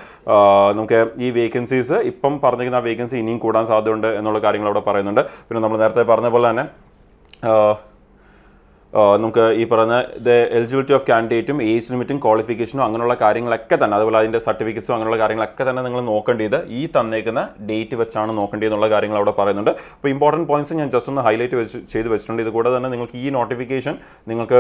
നമുക്ക് ഈ വേക്കൻസീസ് ഇപ്പം പറഞ്ഞിരിക്കുന്ന ആ വേക്കൻസി ഇനിയും കൂടാൻ സാധ്യതയുണ്ട് എന്നുള്ള കാര്യങ്ങൾ അവിടെ പറയുന്നുണ്ട്. പിന്നെ നമ്മൾ നേരത്തെ പറഞ്ഞ പോലെ തന്നെ നമുക്ക് ഈ പറഞ്ഞ എലിജിബിലിറ്റി ഓഫ് കാൻഡിഡേറ്റും ഏജ് ലിമിറ്റും ക്വാളിഫിക്കേഷനും അങ്ങനെയുള്ള കാര്യങ്ങളൊക്കെ തന്നെ, അതുപോലെ അതിൻ്റെ സർട്ടിഫിക്കറ്റ്സും അങ്ങനെയുള്ള കാര്യങ്ങളൊക്കെ തന്നെ നിങ്ങൾ നോക്കേണ്ടത് ഈ തന്നേക്കുന്ന ഡേറ്റ് വെച്ചാണ് നോക്കേണ്ടതെന്നുള്ള കാര്യങ്ങൾ അവിടെ പറയുന്നുണ്ട്. അപ്പോൾ ഇമ്പോർട്ടൻറ്റ് പോയിന്റ്സ് ഞാൻ ജസ്റ്റ് ഒന്ന് ഹൈലൈറ്റ് ചെയ്ത് വെച്ചിട്ടുണ്ട്. ഇതുകൂടെ തന്നെ നിങ്ങൾക്ക് ഈ നോട്ടിഫിക്കേഷൻ നിങ്ങൾക്ക്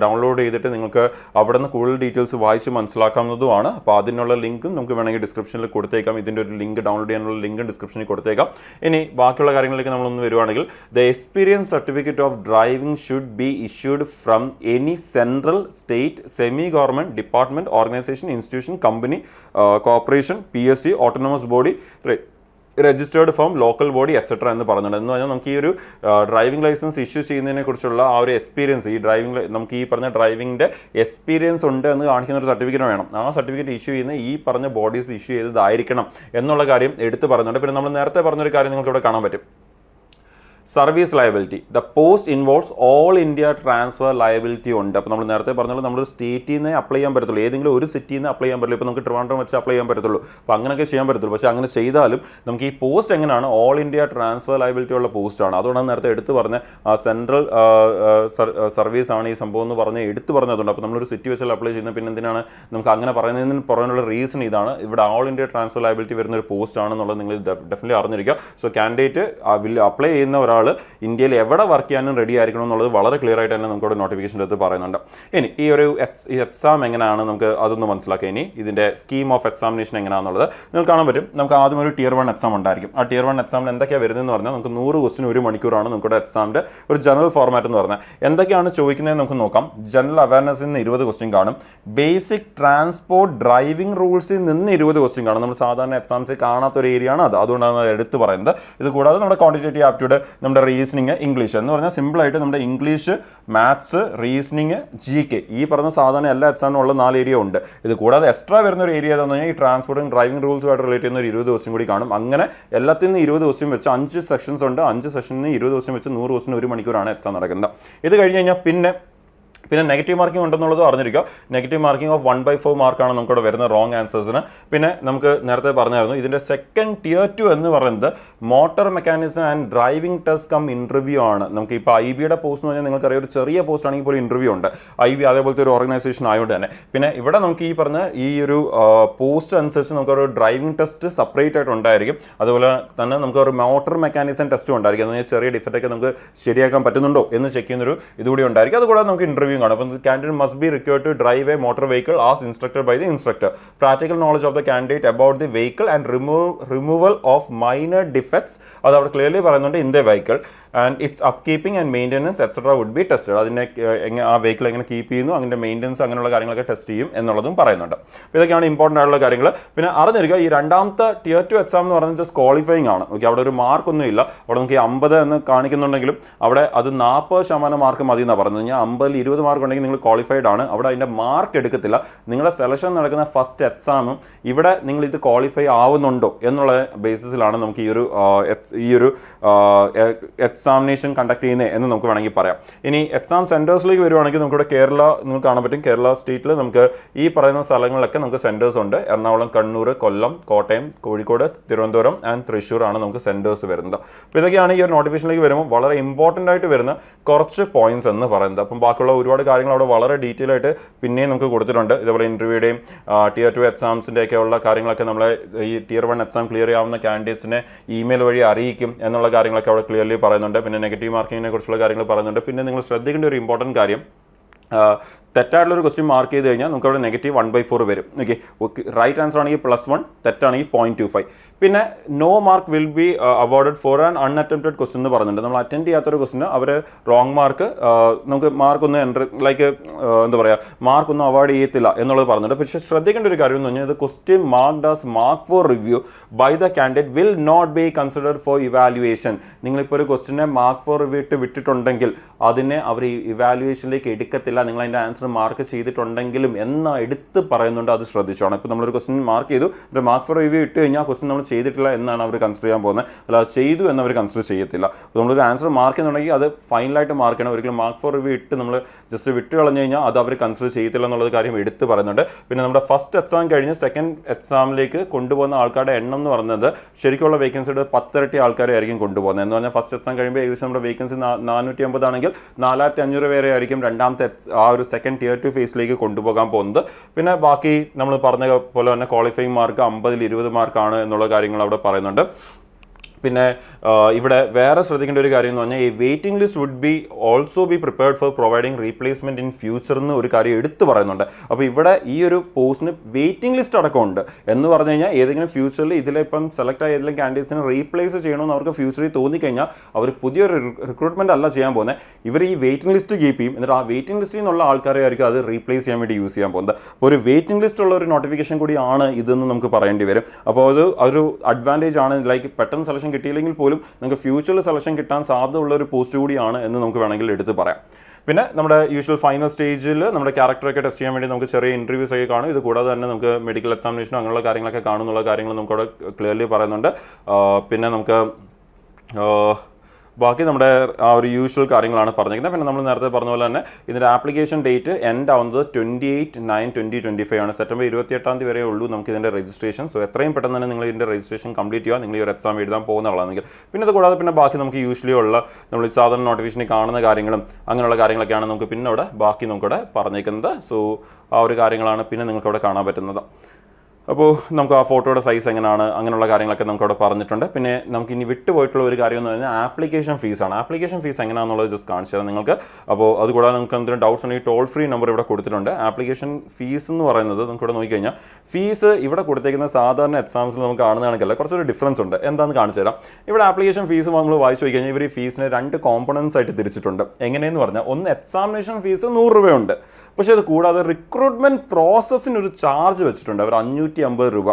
ഡൗൺലോഡ് ചെയ്തിട്ട് നിങ്ങൾക്ക് അവിടെ നിന്ന് കൂടുതൽ ഡീറ്റെയിൽസ് വായിച്ച് മനസ്സിലാക്കാവുന്നതുമാണ്. അപ്പോൾ അതിനുള്ള ലിങ്കും നമുക്ക് വേണമെങ്കിൽ ഡിസ്ക്രിപ്ഷനിൽ കൊടുത്തേക്കാം. ഇതിൻ്റെ ഒരു ലിങ്ക് ഡൗൺലോഡ് ചെയ്യാനുള്ള ലിങ്ക് ഡിസ്ക്രിപ്ഷനിൽ കൊടുത്തേക്കാം. ഇനി ബാക്കിയുള്ള കാര്യങ്ങളിലേക്ക് നമ്മളൊന്ന് വരുവാണെങ്കിൽ, the experience certificate of driving should be issued from any central, state, semi-government, department, organization, institution, company, corporation, PSC, autonomous body, registered firm, local body etcetera എന്ന് പറഞ്ഞിട്ടുണ്ട്. എന്ന് പറഞ്ഞാൽ നമുക്ക് ഈ ഒരു ഡ്രൈവിംഗ് ലൈസൻസ് ഇഷ്യൂ ചെയ്യുന്നതിനെ കുറിച്ചുള്ള ആ ഒരു എക്സ്പീരിയൻസ്, ഈ നമുക്ക് ഈ പറഞ്ഞ ഡ്രൈവിംഗിൻ്റെ എക്സ്പീരിയൻസ് ഉണ്ട് എന്ന് കാണിക്കുന്ന ഒരു സർട്ടിഫിക്കറ്റ് വേണം. ആ സർട്ടിഫിക്കറ്റ് ഇഷ്യൂ ചെയ്യുന്ന ഈ പറഞ്ഞ ബോഡീസ് ഇഷ്യൂ ചെയ്തതായിരിക്കണം എന്നുള്ള കാര്യം എടുത്ത് പറയുന്നുണ്ട്. പിന്നെ നമ്മൾ നേരത്തെ പറഞ്ഞൊരു കാര്യം നിങ്ങൾക്ക് ഇവിടെ കാണാൻ പറ്റും, service liability. The post involves all India transfer liability ഉണ്ട്. അപ്പോൾ നമ്മൾ നേരത്തെ പറഞ്ഞാൽ നമ്മൾ സ്റ്റേറ്റിൽ നിന്ന് അപ്ലൈ ചെയ്യാൻ പറ്റത്തുള്ളൂ, ഏതെങ്കിലും ഒരു സിറ്റിയിൽ നിന്ന് അപ്ലൈ ചെയ്യാൻ പറ്റില്ല. ഇപ്പോൾ നമുക്ക് ട്രിവാൻഡ്രം വെച്ച് അപ്ലൈ ചെയ്യാൻ പറ്റത്തുള്ളൂ. അപ്പോൾ അങ്ങനെയൊക്കെ ചെയ്യാൻ പറ്റത്തുള്ളൂ. പക്ഷേ അങ്ങനെ ചെയ്താലും നമുക്ക് ഈ പോസ്റ്റ് എങ്ങനെയാണ് ഓൾ ഇന്ത്യ ട്രാൻസ്ഫർ ലയബിലിറ്റി ഉള്ള പോസ്റ്റാണ്. അതുകൊണ്ടാണ് നേരത്തെ എടുത്ത് പറഞ്ഞ സെൻട്രൽ സർവീസ് ആണ് ഈ സംഭവം എന്ന് പറഞ്ഞ് എടുത്ത് പറഞ്ഞതുകൊണ്ട്. അപ്പോൾ നമ്മളൊരു സിറ്റി വെച്ചാൽ അപ്ലൈ ചെയ്യുന്നത് പിന്നെ എന്തിനാണ് നമുക്ക് അങ്ങനെ പറയുന്നതിന് പറയാനുള്ള റീസൺ ഇതാണ്. ഇവിടെ ഓൾ ഇന്ത്യ ട്രാൻസ്ഫർ ലയബിലിറ്റി വരുന്ന ഒരു പോസ്റ്റ് ആണെന്നുള്ളത് നിങ്ങൾ ഡെഫിനറ്റ്ലി അറിഞ്ഞിരിക്കുക. സോ കാൻഡിഡേറ്റ് അപ്ലൈ ചെയ്യുന്ന ഒരാൾ ഇന്ത്യയിൽ എവിടെ വർക്ക് ചെയ്യാനും റെഡി ആയിരിക്കണം എന്നുള്ളത് വളരെ ക്ലിയർ ആയിട്ട് തന്നെ നമുക്കവിടെ നോട്ടിഫിക്കേഷൻ്റെ അടുത്ത് പറയുന്നുണ്ട്. ഇനി ഈ ഒരു എക്സാം എങ്ങനെയാണ് നമുക്ക് അതൊന്ന് മനസ്സിലാക്കുക. ഇനി ഇതിൻ്റെ സ്കീം ഓഫ് എക്സാമിനേഷൻ എങ്ങനെയാണെന്നുള്ളത് നിങ്ങൾക്ക് കാണാൻ പറ്റും. നമുക്ക് ആദ്യം ഒരു Tier 1 എക്സാം ഉണ്ടായിരിക്കും. ആ Tier 1 എക്സാമിന് എന്തൊക്കെയാണ് വരുന്നതെന്ന് പറഞ്ഞാൽ നമുക്ക് 100 ക്വസ്റ്റിന് 1 മണിക്കൂറാണ് നമുക്കിവിടെ എക്സാമിൻ്റെ ഒരു ജനറൽ ഫോർമാറ്റ് എന്ന് പറഞ്ഞാൽ. എന്തൊക്കെയാണ് ചോദിക്കുന്നതെന്ന് നമുക്ക് നോക്കാം. ജനറൽ അവയർനെസ്സിൽ നിന്ന് 20 ക്വസ്റ്റ്യൻ കാണും. ബേസിക് ട്രാൻസ്പോർട്ട് ഡ്രൈവിംഗ് റൂൾസിൽ നിന്ന് 20 ക്വസ്റ്റ്യൻ കാണും. നമ്മൾ സാധാരണ എക്സാംസിൽ കാണാത്തൊരു ഏരിയ ആണ് അത്, അതുകൊണ്ടാണ് അത് എടുത്ത് പറയുന്നത്. ഇത് കൂടാതെ നമ്മുടെ ക്വാണ്ടിറ്റേറ്റീവ് ആപ്റ്റിറ്റ്യൂഡ്, നമ്മുടെ റീസണിങ്, ഇംഗ്ലീഷ് എന്ന് പറഞ്ഞാൽ സിമ്പിളായിട്ട് നമ്മുടെ ഇംഗ്ലീഷ്, മാത്സ്, റീസണിങ്, GK ഈ പറഞ്ഞ സാധാരണ എല്ലാ എക്സാമിനും ഉള്ള 4 ഏരിയ ഉണ്ട്. ഇത് കൂടാതെ എക്സ്ട്രാ വരുന്ന ഒരു ഏരിയ എന്ന് പറഞ്ഞാൽ ഈ ട്രാൻസ്പോർട്ടും ഡ്രൈവിംഗ് റൂൾസുമായിട്ട് റിലേറ്റ് ചെയ്യുന്ന ഒരു 20 ക്വസ്റ്റ്യൻ കൂടി കാണും. അങ്ങനെ എല്ലാത്തിൽ നിന്ന് 20 ക്വസ്റ്റ്യൻ വെച്ച് 5 സെക്ഷൻസ് ഉണ്ട്. 5 സെക്ഷനിൽ നിന്ന് 20 ക്വസ്റ്റ്യൻ വെച്ച് 100 ക്വസ്റ്റ്യൻ 1 മണിക്കൂറാണ് എക്സാം നടക്കുന്നത്. ഇത് കഴിഞ്ഞ് കഴിഞ്ഞാൽ പിന്നെ നെഗറ്റീവ് മാർക്കിംഗ് ഉണ്ടെന്നുള്ളത് അറിഞ്ഞിരിക്കുക. നെഗറ്റീവ് മാർക്കിംഗ് ഓഫ് 1/4 മാർക്കാണ് നമുക്കിവിടെ വരുന്ന റോങ് ആൻസേഴ്സിന്. പിന്നെ നമുക്ക് നേരത്തെ പറഞ്ഞായിരുന്നു ഇതിൻ്റെ സെക്കൻഡ് Tier 2 എന്ന് പറയുന്നത് motor mechanism and driving test cum interview ആണ്. നമുക്ക് ഇപ്പോൾ IBയുടെ പോസ്റ്റ് എന്ന് പറഞ്ഞാൽ നിങ്ങൾക്കറിയാം ഒരു ചെറിയ പോസ്റ്റ് ആണെങ്കിൽ പോലും ഇൻ്റർവ്യൂ ഉണ്ട്. IB അതേപോലത്തെ ഒരു ഓർഗനൈസേഷൻ ആയതുകൊണ്ട് തന്നെ. പിന്നെ ഇവിടെ നമുക്ക് ഈ പറഞ്ഞ ഈ ഒരു പോസ്റ്റ് അനുസരിച്ച് നമുക്കൊരു ഡ്രൈവിംഗ് ടെസ്റ്റ് സെപ്പറേറ്റ് ആയിട്ട് ഉണ്ടായിരിക്കും. അതുപോലെ തന്നെ നമുക്ക് ഒരു മോട്ടോർ മെക്കാനിസം ടെസ്റ്റും ഉണ്ടായിരിക്കും. എന്ന് പറഞ്ഞാൽ ചെറിയ ഡിഫക്റ്റൊക്കെ നമുക്ക് ശരിയാക്കാൻ പറ്റുന്നുണ്ടോ എന്ന് ചെക്ക് ചെയ്യുന്നൊരു ഇതുകൂടി ഉണ്ടായിരിക്കും. അതുകൂടാതെ നമുക്ക് ഇൻ്റർവ്യൂ കാണും. അപ്പം candidate must be required to drive a motor vehicle as instructed by the instructor. Practical knowledge of the candidate about the vehicle and removal of minor defects അത് അവിടെ ക്ലിയർലി പറയുന്നുണ്ട് in the vehicle and its upkeeping and maintenance etc would be tested. അതിനെ ആ vehicle എങ്ങനെ keep ചെയ്യുന്നു, അതിൻ്റെ maintenance അങ്ങനെയുള്ള കാര്യങ്ങളൊക്കെ ടെസ്റ്റ് ചെയ്യും എന്നുള്ളതും പറയുന്നുണ്ട്. അപ്പോൾ ഇതൊക്കെയാണ് ഇമ്പോർട്ടൻ്റ് ആയിട്ടുള്ള കാര്യങ്ങൾ. പിന്നെ അറിഞ്ഞിരിക്കുക ഈ രണ്ടാമത്തെ Tier 2 എക്സാം എന്ന് പറയുന്നത് ജസ്റ്റ് ക്വാളിഫയിങ് ആണ്. ഓക്കെ, അവിടെ ഒരു മാർക്കൊന്നും ഇല്ല. അവിടെ നമുക്ക് 50 എന്ന് കാണിക്കുന്നുണ്ടെങ്കിലും അവിടെ അത് 40% മാർക്ക് മതി എന്നാണ് പറയുന്നത്. ഞാൻ 50-ൽ 20 മാർക്ക് ഉണ്ടെങ്കിൽ നിങ്ങൾ ക്വാളിഫൈഡ് ആണ്. അവിടെ അതിൻ്റെ മാർക്ക് എടുക്കത്തില്ല. നിങ്ങളുടെ സെലക്ഷൻ നടക്കുന്ന ഫസ്റ്റ് എക്സാമും ഇവിടെ നിങ്ങൾ ഇത് ക്വാളിഫൈ ആവുന്നുണ്ടോ എന്നുള്ള ബേസിസിലാണ് നമുക്ക് ഈ ഒരു എക്സാമിനേഷൻ കണ്ടക്ട് ചെയ്യുന്നത് എന്ന് നമുക്ക് വേണമെങ്കിൽ പറയാം. ഇനി എക്സാം സെൻറ്റേഴ്സിലേക്ക് വരുവാണെങ്കിൽ നമുക്കിവിടെ കേരള നിങ്ങൾക്ക് കാണാൻ പറ്റും. കേരള സ്റ്റേറ്റിൽ നമുക്ക് ഈ പറയുന്ന സ്ഥലങ്ങളിലൊക്കെ നമുക്ക് സെൻറ്റേഴ്സ് ഉണ്ട്. എറണാകുളം, കണ്ണൂർ, കൊല്ലം, കോട്ടയം, കോഴിക്കോട്, തിരുവനന്തപുരം ആൻഡ് തൃശ്ശൂർ ആണ് നമുക്ക് സെൻറ്റേഴ്സ് വരുന്നത്. അപ്പോൾ ഇതൊക്കെയാണ് ഈ ഒരു നോട്ടിഫിക്കേഷനിലേക്ക് വരുമ്പോൾ വളരെ ഇമ്പോർട്ടൻ്റ് ആയിട്ട് വരുന്ന കുറച്ച് പോയിന്റ്സ് എന്ന് പറയുന്നത്. അപ്പം ബാക്കിയുള്ള ഒരുപാട് കാര്യങ്ങൾ അവിടെ വളരെ ഡീറ്റെയിൽ ആയിട്ട് പിന്നെയും നമുക്ക് കൊടുത്തിട്ടുണ്ട്. ഇതേപോലെ ഇൻ്റർവ്യൂയുടെയും Tier 2 എക്സാംസിൻ്റെ ഒക്കെ ഉള്ള കാര്യങ്ങളൊക്കെ നമ്മളെ ഈ Tier 1 എക്സാം ക്ലിയർ ചെയ്യാവുന്ന കാൻഡിഡേറ്റ്സിനെ ഇമെയിൽ വഴി അറിയിക്കും എന്നുള്ള കാര്യങ്ങളൊക്കെ അവിടെ ക്ലിയർലി പറയുന്നുണ്ട്. പിന്നെ നെഗറ്റീവ് മാർക്കിങ്ങിനെ കുറിച്ചുള്ള കാര്യങ്ങൾ പറയുന്നുണ്ട്. പിന്നെ നിങ്ങൾ ശ്രദ്ധിക്കേണ്ട ഒരു ഇമ്പോർട്ടൻറ്റ് കാര്യം, തെറ്റായിട്ടുള്ളൊരു ക്വസ്റ്റ്യൻ മാർക്ക് ചെയ്ത് കഴിഞ്ഞാൽ നമുക്ക് അവിടെ -1/4 വരും. ഓക്കെ, റൈറ്റ് ആൻസർ ആണെങ്കിൽ +1, തെറ്റാണെങ്കിൽ 0.25. പിന്നെ no mark will be awarded for an unattempted question എന്ന് പറഞ്ഞിട്ടുണ്ട്. നമ്മൾ അറ്റൻഡ് ചെയ്യാത്തൊരു ക്വസ്റ്റിന് അവർ റോങ് മാർക്ക് നമുക്ക് മാർക്കൊന്നും എന്താ പറയുക, മാർക്കൊന്നും അവോയ്ഡ് ചെയ്യത്തില്ല എന്നുള്ളത് പറഞ്ഞിട്ടുണ്ട്. പക്ഷേ ശ്രദ്ധിക്കേണ്ട ഒരു കാര്യം എന്ന് പറഞ്ഞാൽ ഇത് question marked as mark for review by the candidate will not be considered for evaluation. നിങ്ങളിപ്പോൾ ഒരു ക്വസ്റ്റിനെ മാർക്ക് ഫോർ റിവ്യൂ വിട്ടിട്ടുണ്ടെങ്കിൽ അതിനെ അവർ ഇവാലുവേഷനിലേക്ക് എടുക്കത്തില്ല, നിങ്ങൾ അതിൻ്റെ ആൻസർ മാർക്ക് ചെയ്തിട്ടുണ്ടെങ്കിലും എടുത്ത് പറയുന്നുണ്ട്. അത് ശ്രദ്ധിച്ചോണം. ഇപ്പോൾ നമ്മളൊരു ക്വസ്റ്റ്യൻ മാർക്ക് ചെയ്തു, മാർക്ക് ഫോർ റിവ്യൂ ഇട്ട് കഴിഞ്ഞാൽ ക്വസ്റ്റ്യൻ നമ്മൾ ചെയ്തിട്ടില്ല എന്നാണ് അവർ കൺസിഡർ ചെയ്യാൻ പോകുന്നത്, അല്ലാതെ ചെയ്തു എന്ന് അവർ കൺസിഡർ ചെയ്യത്തില്ല. അപ്പോൾ നമ്മളൊരു ആൻസർ മാർക്ക് ചെയ്യുന്നുണ്ടെങ്കിൽ അത് ഫൈനലായിട്ട് മാർക്ക് ചെയ്യണം. ഒരിക്കലും മാർക്ക് ഫോർ റിവ്യൂ ഇട്ട് നമ്മൾ ജസ്റ്റ് വിട്ട് കളഞ്ഞു കഴിഞ്ഞാൽ അത് അവർ കൺസിഡർ ചെയ്യത്തില്ല എന്നുള്ളത് കാര്യം എടുത്ത് പറയുന്നുണ്ട്. പിന്നെ നമ്മുടെ ഫസ്റ്റ് എക്സാം കഴിഞ്ഞ് സെക്കൻഡ് എക്സാമിലേക്ക് കൊണ്ടുപോകുന്ന ആൾക്കാരുടെ എണ്ണം എന്ന് പറയുന്നത് ശരിക്കുള്ള വേക്കൻസിയുടെ 10 ഇരട്ടി ആൾക്കാരെ ആയിരിക്കും കൊണ്ടുപോകുന്നത്. എന്ന് പറഞ്ഞാൽ ഫസ്റ്റ് എക്സാം കഴിയുമ്പോൾ ഏകദേശം നമ്മുടെ വേക്കൻസി 450 ആണെങ്കിൽ 4500 വരെ ആയിരിക്കും രണ്ടാമത്തെ ആ ഒരു സെക്കൻഡ് Tier 2 ഫേസിലേക്ക് കൊണ്ടുപോകാൻ പോകുന്നത്. പിന്നെ ബാക്കി നമ്മൾ പറഞ്ഞ പോലെ തന്നെ ക്വാളിഫയിങ് മാർക്ക് 50-ൽ 20 മാർക്കാണ് എന്നുള്ള കാര്യങ്ങൾ അവിടെ പറയുന്നുണ്ട്. പിന്നെ ഇവിടെ വേറെ ശ്രദ്ധിക്കേണ്ട ഒരു കാര്യം എന്ന് പറഞ്ഞാൽ ഈ waiting list would be also be prepared for providing replacement in future എന്ന് ഒരു കാര്യം എടുത്ത് പറയുന്നുണ്ട്. അപ്പോൾ ഇവിടെ ഈ ഒരു പോസ്റ്റിന് വെയിറ്റിംഗ് ലിസ്റ്റ് അടക്കമുണ്ട് എന്ന് പറഞ്ഞു കഴിഞ്ഞാൽ ഏതെങ്കിലും ഫ്യൂച്ചറിൽ ഇതിലിപ്പം സെലക്ട് ആയ ഏതെങ്കിലും കാൻഡിഡേറ്റ്സിനെ റീപ്ലേസ് ചെയ്യണമെന്ന് അവർക്ക് ഫ്യൂച്ചറിൽ തോന്നിക്കഴിഞ്ഞാൽ അവർ പുതിയൊരു റിക്രൂട്ട്മെന്റ് അല്ല ചെയ്യാൻ പോകുന്നത്, ഇവർ ഈ വെയിറ്റിംഗ് ലിസ്റ്റ് കീപ്പ് ചെയ്യും. എന്നിട്ട് ആ വെയിറ്റിംഗ് ലിസ്റ്റിൽ നിന്നുള്ള ആൾക്കാരെ ആയിരിക്കും അത് റീപ്ലേസ് ചെയ്യാൻ വേണ്ടി യൂസ് ചെയ്യാൻ പോകുന്നത്. അപ്പോൾ ഒരു വെയിറ്റിംഗ് ലിസ്റ്റ് ഉള്ള ഒരു നോട്ടിഫിക്കേഷൻ കൂടിയാണ് ഇതെന്ന് നമുക്ക് പറയേണ്ടി വരും. അപ്പോൾ അത് ഒരു അഡ്വാൻറ്റേജ് ആണ്. ലൈക്ക് പെട്ടെന്ന് സെലക്ഷൻ കിട്ടിയില്ലെങ്കിൽ പോലും നിങ്ങൾക്ക് ഫ്യൂച്ചറിൽ സെലക്ഷൻ കിട്ടാൻ സാധ്യതയുള്ള ഒരു പോസ്റ്റ് കൂടിയാണ് എന്ന് നമുക്ക് വേണമെങ്കിൽ എടുത്ത് പറയാം. പിന്നെ നമ്മുടെ യൂഷ്വൽ ഫൈനൽ സ്റ്റേജിൽ നമ്മുടെ ക്യാരക്ടറൊക്കെ ടെസ്റ്റ് ചെയ്യാൻ വേണ്ടി നമുക്ക് ചെറിയ ഇൻ്റർവ്യൂസ് ഒക്കെ കാണും. ഇത് കൂടാതെ തന്നെ നമുക്ക് മെഡിക്കൽ എക്സാമിനേഷനോ അങ്ങനെയുള്ള കാര്യങ്ങളൊക്കെ കാണുന്നുള്ള കാര്യങ്ങൾ നമുക്കവിടെ ക്ലിയർലി പറയുന്നുണ്ട്. പിന്നെ നമുക്ക് ബാക്കി നമ്മുടെ ആ ഒരു യൂഷ്വൽ കാര്യങ്ങളാണ് പറഞ്ഞിരിക്കുന്നത്. പിന്നെ നമ്മൾ നേരത്തെ പറഞ്ഞ പോലെ തന്നെ ഇതിൻ്റെ ആപ്ലിക്കേഷൻ ഡേറ്റ് എൻഡ് ആവുന്നത് 28/9/2025 ആണ്. സെപ്റ്റംബർ 28 വരെ ഉള്ളൂ നമുക്ക് ഇതിൻ്റെ രജിസ്ട്രേഷൻ. സോ എത്രയും പെട്ടെന്ന് തന്നെ നിങ്ങൾ ഇതിൻ്റെ രജിസ്ട്രേഷൻ കംപ്ലീറ്റ് ചെയ്യുക, നിങ്ങൾ ഈ ഒരു എക്സാം എഴുതാൻ പോകുന്ന ആളാണെങ്കിൽ. പിന്നെ ഇത് കൂടാതെ പിന്നെ ബാക്കി നമുക്ക് യൂഷ്വലി ഉള്ള നമ്മൾ സാധാരണ നോട്ടിഫിക്കേഷനിൽ കാണുന്ന കാര്യങ്ങളും അങ്ങനെയുള്ള കാര്യങ്ങളൊക്കെയാണ് നമുക്ക് പിന്നെ അവിടെ ബാക്കി നമുക്കവിടെ പറഞ്ഞേക്കുന്നത്. സോ ആ ഒരു കാര്യങ്ങളാണ് പിന്നെ നിങ്ങൾക്ക് അവിടെ കാണാൻ പറ്റുന്നത്. അപ്പോൾ നമുക്ക് ആ ഫോട്ടോയുടെ സൈസ് എങ്ങനെയാണ് അങ്ങനെയുള്ള കാര്യങ്ങളൊക്കെ നമുക്ക് അവിടെ പറഞ്ഞിട്ടുണ്ട്. പിന്നെ നമുക്ക് ഇനി വിട്ടുപോയിട്ടുള്ള ഒരു കാര്യം എന്ന് പറഞ്ഞാൽ ആപ്ലിക്കേഷൻ ഫീസാണ്. ആപ്ലിക്കേഷൻ ഫീസ് എങ്ങനെയാണെന്നുള്ളത് ജസ്റ്റ് കാണിച്ചു തരാം നിങ്ങൾക്ക്. അപ്പോൾ അതുകൂടാതെ നമുക്ക് എന്തെങ്കിലും ഡൗട്ട്സ് ഉണ്ടെങ്കിൽ ടോൾ ഫ്രീ നമ്പർ ഇവിടെ കൊടുത്തിട്ടുണ്ട്. ആപ്ലിക്കേഷൻ ഫീസ് എന്ന് പറയുന്നത് നമുക്ക് ഇവിടെ നോക്കിക്കഴിഞ്ഞാൽ ഫീസ് ഇവിടെ കൊടുത്തേക്കുന്ന സാധാരണ എക്സാംസിൽ നമുക്ക് കാണുന്നതാണെങ്കിലല്ല കുറച്ചൊരു ഡിഫറൻസ് ഉണ്ട്. എന്താണെന്ന് കാണിച്ചു തരാം. ഇവിടെ ആപ്ലിക്കേഷൻ ഫീസ് നമ്മൾ വായിച്ചു നോക്കി കഴിഞ്ഞാൽ ഇവർ ഈ ഫീസിനെ 2 കോമ്പണൻസ് ആയിട്ട് തിരിച്ചിട്ടുണ്ട്. എങ്ങനെയെന്ന് പറഞ്ഞാൽ ഒന്ന് എക്സാമിനേഷൻ ഫീസ് 100 രൂപയുണ്ട്. പക്ഷേ അത് കൂടാതെ റിക്രൂട്ട്മെൻറ്റ് പ്രോസസ്സിനൊരു ചാർജ് വെച്ചിട്ടുണ്ട്. അവർ 550 രൂപ,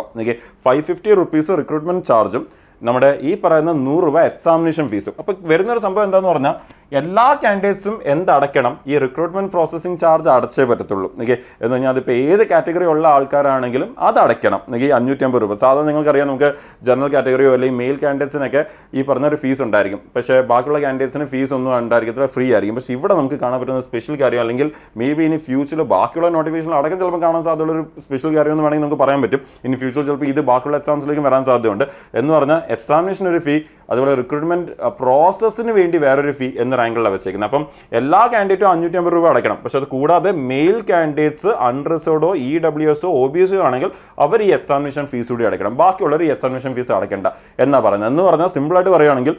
550 റുപ്പീസ് റിക്രൂട്ട്മെൻറ്റ് ചാർജും നമ്മുടെ ഈ പറയുന്ന 100 രൂപ എക്സാമിനേഷൻ ഫീസും. അപ്പോൾ വരുന്നൊരു സംഭവം എന്താണെന്ന് പറഞ്ഞാൽ എല്ലാ കാൻഡിഡേറ്റ്സും എന്തടയ്ക്കണം, ഈ റിക്രൂട്ട്മെൻറ്റ് പ്രോസസ്സിംഗ് ചാർജ് അടച്ചേ പറ്റത്തുള്ളൂ. എന്ന് പറഞ്ഞാൽ അതിപ്പോൾ ഏത് കാറ്റഗറി ഉള്ള ആൾക്കാരാണെങ്കിലും അത് അടയ്ക്കണം. 550 രൂപ. സാധാരണ നിങ്ങൾക്കറിയാം നമുക്ക് ജനറൽ കാറ്റഗറിയോ അല്ലെങ്കിൽ മെയിൽ കാൻഡിഡേറ്റ്സിനൊക്കെ ഈ പറഞ്ഞൊരു ഫീസ് ഉണ്ടായിരിക്കും. പക്ഷേ ബാക്കിയുള്ള കാൻഡിഡേറ്റ്സിന് ഫീസ് ഒന്നും ഉണ്ടായിരിക്കത്തില്ല, ഫ്രീ ആയിരിക്കും. പക്ഷേ ഇവിടെ നമുക്ക് കാണാൻ പറ്റുന്ന സ്പെഷ്യൽ കാര്യം, അല്ലെങ്കിൽ മേ ബി ഇനി ഫ്യൂച്ചറിൽ ബാക്കിയുള്ള നോട്ടിഫിക്കേഷൻ അടക്കം ചിലപ്പോൾ കാണാൻ സാധ്യതയുള്ളൊരു സ്പെഷ്യൽ കാര്യം എന്ന് വേണമെങ്കിൽ നമുക്ക് പറയാൻ പറ്റും. ഇനി ഫ്യൂച്ചറിൽ ചിലപ്പോൾ ഇത് ബാക്കിയുള്ള എക്സാംസിലേക്കും വരാൻ സാധ്യതയുണ്ട്. എന്ന് പറഞ്ഞാൽ എക്സാമിനേഷൻ ഒരു ഫീ, അതുപോലെ റിക്രൂട്ട്മെൻറ്റ് പ്രോസസ്സിന് വേണ്ടി വേറൊരു ഫീ എന്ന റാങ്കിലാണ് വെച്ചേക്കുന്നത്. അപ്പം എല്ലാ കാൻഡിഡേറ്റും 550 രൂപ അടയ്ക്കണം. പക്ഷെ അത് കൂടാതെ മെയിൽ കാൻഡിഡേറ്റ്സ് അൺറിസർവ്ഡോ EWSO OBSO ആണെങ്കിൽ അവർ ഈ എക്സാമിനേഷൻ ഫീസ് കൂടി അടയ്ക്കണം. ബാക്കിയുള്ളവർ ഈ എക്സാമിനേഷൻ ഫീസ് അടയ്ക്കേണ്ട എന്നാണ് പറയുന്നത്. എന്ന് പറഞ്ഞാൽ സിമ്പിളായിട്ട് പറയുകയാണെങ്കിൽ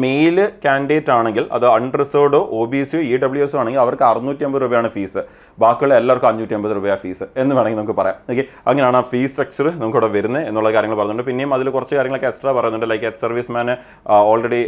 മെയിൽ കാൻഡിഡേറ്റ് ആണെങ്കിൽ അത് അൺറിസർവ്ഡോ OBSO EWSO ആണെങ്കിൽ അവർക്ക് 650 രൂപയാണ് ഫീസ്, ബാക്കിയുള്ള എല്ലാവർക്കും 550 രൂപയാണ് ഫീസ് എന്ന് വേണമെങ്കിൽ നമുക്ക് പറയാം. ഓക്കെ, അങ്ങനെയാണ് ആ ഫീസ് സ്ട്രക്ചർ നമുക്കിവിടെ വരുന്നത് എന്നുള്ള കാര്യങ്ങൾ പറയുന്നുണ്ട്. പിന്നെയും അതിൽ കുറച്ച് കാര്യങ്ങളൊക്കെ എക്സ്ട്രാ പറയുന്നുണ്ട്. ലൈക്ക് എക്സ് സർവീസ് മാന് ഓൾറെഡി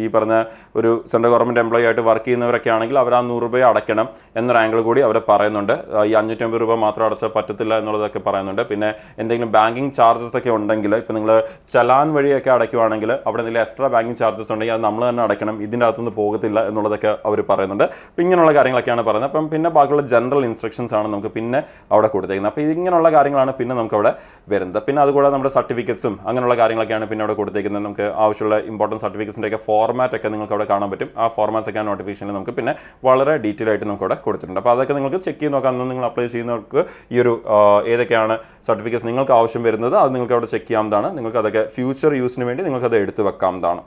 ഈ പറഞ്ഞ ഒരു സെൻട്രൽ ഗവൺമെൻറ് എംപ്ലോയി ആയിട്ട് വർക്ക് ചെയ്യുന്നവരൊക്കെ ആണെങ്കിൽ അവർ ആ 100 രൂപ അടയ്ക്കണം എന്നൊരു ആംഗിൾ കൂടി അവർ പറയുന്നുണ്ട്. ഈ 550 രൂപ മാത്രം അടച്ചാൽ പറ്റത്തില്ല എന്നുള്ളതൊക്കെ പറയുന്നുണ്ട്. പിന്നെ എന്തെങ്കിലും ബാങ്കിങ് ചാർജസ് ഒക്കെ ഉണ്ടെങ്കിൽ, ഇപ്പോൾ നിങ്ങൾ ചലാൻ വഴിയൊക്കെ അടയ്ക്കുവാണെങ്കിൽ അവിടെ എന്തെങ്കിലും എക്സ്ട്രാ ബാങ്കിങ് ചാർജസ് ഉണ്ടെങ്കിൽ അത് നമ്മൾ തന്നെ അടയ്ക്കണം, ഇതിൻ്റെ അകത്തുനിന്ന് പോകത്തില്ല എന്നുള്ളതൊക്കെ അവർ പറയുന്നുണ്ട്. അപ്പം ഇങ്ങനെയുള്ള കാര്യങ്ങളൊക്കെയാണ് പറയുന്നത്. അപ്പം പിന്നെ ബാക്കിയുള്ള ജനറൽ ഇൻസ്ട്രക്ഷൻസ് ആണ് നമുക്ക് പിന്നെ അവിടെ കൊടുത്തേക്കുന്നത്. അപ്പോൾ ഇങ്ങനെയുള്ള കാര്യങ്ങളാണ് പിന്നെ നമുക്ക് അവിടെ വരുന്നത്. പിന്നെ അതുകൂടാതെ നമ്മുടെ സർട്ടിഫിക്കറ്റ്സും അങ്ങനെയുള്ള കാര്യങ്ങളൊക്കെയാണ് പിന്നെ അവിടെ കൊടുത്തേക്കുന്നത്. നമുക്ക് ആവശ്യമുള്ള ഇമ്പോർട്ടൻറ്റ് സർട്ടിഫിക്കറ്റ്സിൻ്റെ ഒക്കെ ഫോർമാറ്റ് ഒക്കെ നിങ്ങൾക്ക് അവിടെ കാണാൻ പറ്റും. ആ ഫോർമാറ്റ്സ് ഒക്കെ നോട്ടിഫിക്കേഷനിൽ നമുക്ക് പിന്നെ വളരെ ഡീറ്റെയിൽ ആയിട്ട് നമുക്ക് അവിടെ കൊടുത്തിട്ടുണ്ട്. അപ്പോൾ അതൊക്കെ നിങ്ങൾക്ക് ചെക്ക് ചെയ്ത് നോക്കാം. നിങ്ങൾ അപ്ലൈ ചെയ്യുന്നവർക്ക് ഈ ഒരു ഏതൊക്കെയാണ് സർട്ടിഫിക്കറ്റ്സ് നിങ്ങൾക്ക് ആവശ്യം വരുന്നത് അത് നിങ്ങൾക്ക് അവിടെ ചെക്ക് ചെയ്യാവുന്നതാണ്. നിങ്ങൾക്ക് അതൊക്കെ ഫ്യൂച്ചർ യൂസിന് വേണ്ടി നിങ്ങൾക്കത് എടുത്ത് വെക്കാവുന്നതാണ്.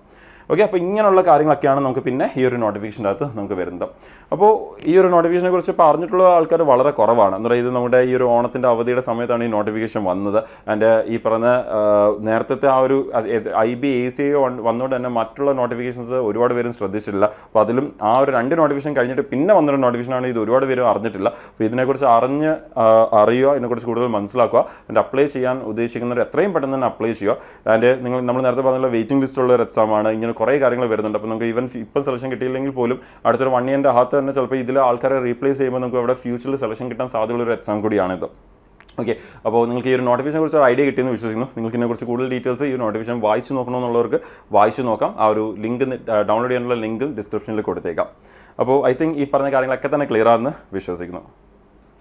ഓക്കെ, അപ്പോൾ ഇങ്ങനെയുള്ള കാര്യങ്ങളൊക്കെയാണ് നമുക്ക് പിന്നെ ഈ ഒരു നോട്ടിഫിക്കേഷൻ്റെ അകത്ത് നമുക്ക് വരുന്നത്. അപ്പോൾ ഈ ഒരു നോട്ടിഫിക്കേഷനെ കുറിച്ച് പറഞ്ഞിട്ടുള്ള ആൾക്കാർ വളരെ കുറവാണ്. എന്ന് പറയുന്നത് ഇത് നമ്മുടെ ഈ ഒരു ഓണത്തിൻ്റെ അവധിയുടെ സമയത്താണ് ഈ നോട്ടിഫിക്കേഷൻ വന്നത്. ആൻഡ് ഈ പറഞ്ഞ നേരത്തെ ആ ഒരു IB ACA വന്നുകൊണ്ട് തന്നെ മറ്റുള്ള നോട്ടിഫിക്കേഷൻസ് ഒരുപാട് പേരും ശ്രദ്ധിച്ചിട്ടില്ല. അപ്പോൾ അതിലും ആ ഒരു 2 നോട്ടിഫിക്കേഷൻ കഴിഞ്ഞിട്ട് പിന്നെ വന്നൊരു നോട്ടിഫിക്കേഷനാണ് ഇത് ഒരുപാട് പേരും അറിഞ്ഞിട്ടില്ല. അപ്പോൾ ഇതിനെക്കുറിച്ച് അറിയുക, ഇതിനെക്കുറിച്ച് കൂടുതൽ മനസ്സിലാക്കുക, ആൻഡ് അപ്ലൈ ചെയ്യാൻ ഉദ്ദേശിക്കുന്നവർ എത്രയും പെട്ടെന്ന് തന്നെ അപ്ലൈ ചെയ്യുക. ആൻഡ് നമ്മൾ നേരത്തെ പറഞ്ഞ വെയിറ്റിംഗ് ലിസ്റ്റുള്ള ഒരു എക്സാമാണ്. ഇങ്ങനെ കുറേ കാര്യങ്ങൾ വരുന്നുണ്ട്. അപ്പോൾ നമുക്ക് ഈവൻ ഇപ്പം സെലക്ഷൻ കിട്ടിയില്ലെങ്കിൽ പോലും അടുത്തൊരു 1 ഇയറിൻ്റെ അകത്ത് തന്നെ ചിലപ്പോൾ ഇതിൽ ആൾക്കാരെ റീപ്ലേസ് ചെയ്യുമ്പോൾ നമുക്ക് അവിടെ ഫ്യൂച്ചറിൽ സെലക്ഷൻ കിട്ടാൻ സാധ്യതയുള്ളൊരു എക്സാം കൂടിയാണിത്. ഓക്കെ, അപ്പോൾ നിങ്ങൾക്ക് ഈ ഒരു നോട്ടിഫിക്കേഷനെ കുറിച്ച് ഒരു ഐഡിയ കിട്ടിയെന്ന് വിശ്വസിക്കുന്നു. നിങ്ങൾക്ക് ഇതിനെക്കുറിച്ച് കൂടുതൽ ഡീറ്റെയിൽസ് ഈ നോട്ടിഫിക്കേഷൻ വായിച്ച് നോക്കണമെന്നുള്ളവർക്ക് വായിച്ച് നോക്കാം. ആ ഒരു ലിങ്ക് ഡൗൺലോഡ് ചെയ്യാനുള്ള ലിങ്ക് ഡിസ്ക്രിപ്ഷനിൽ കൊടുത്തേക്കാം. അപ്പോൾ ഐ തിങ്ക് ഈ പറഞ്ഞ കാര്യങ്ങളൊക്കെ തന്നെ ക്ലിയർ ആണെന്ന് വിശ്വസിക്കുന്നു.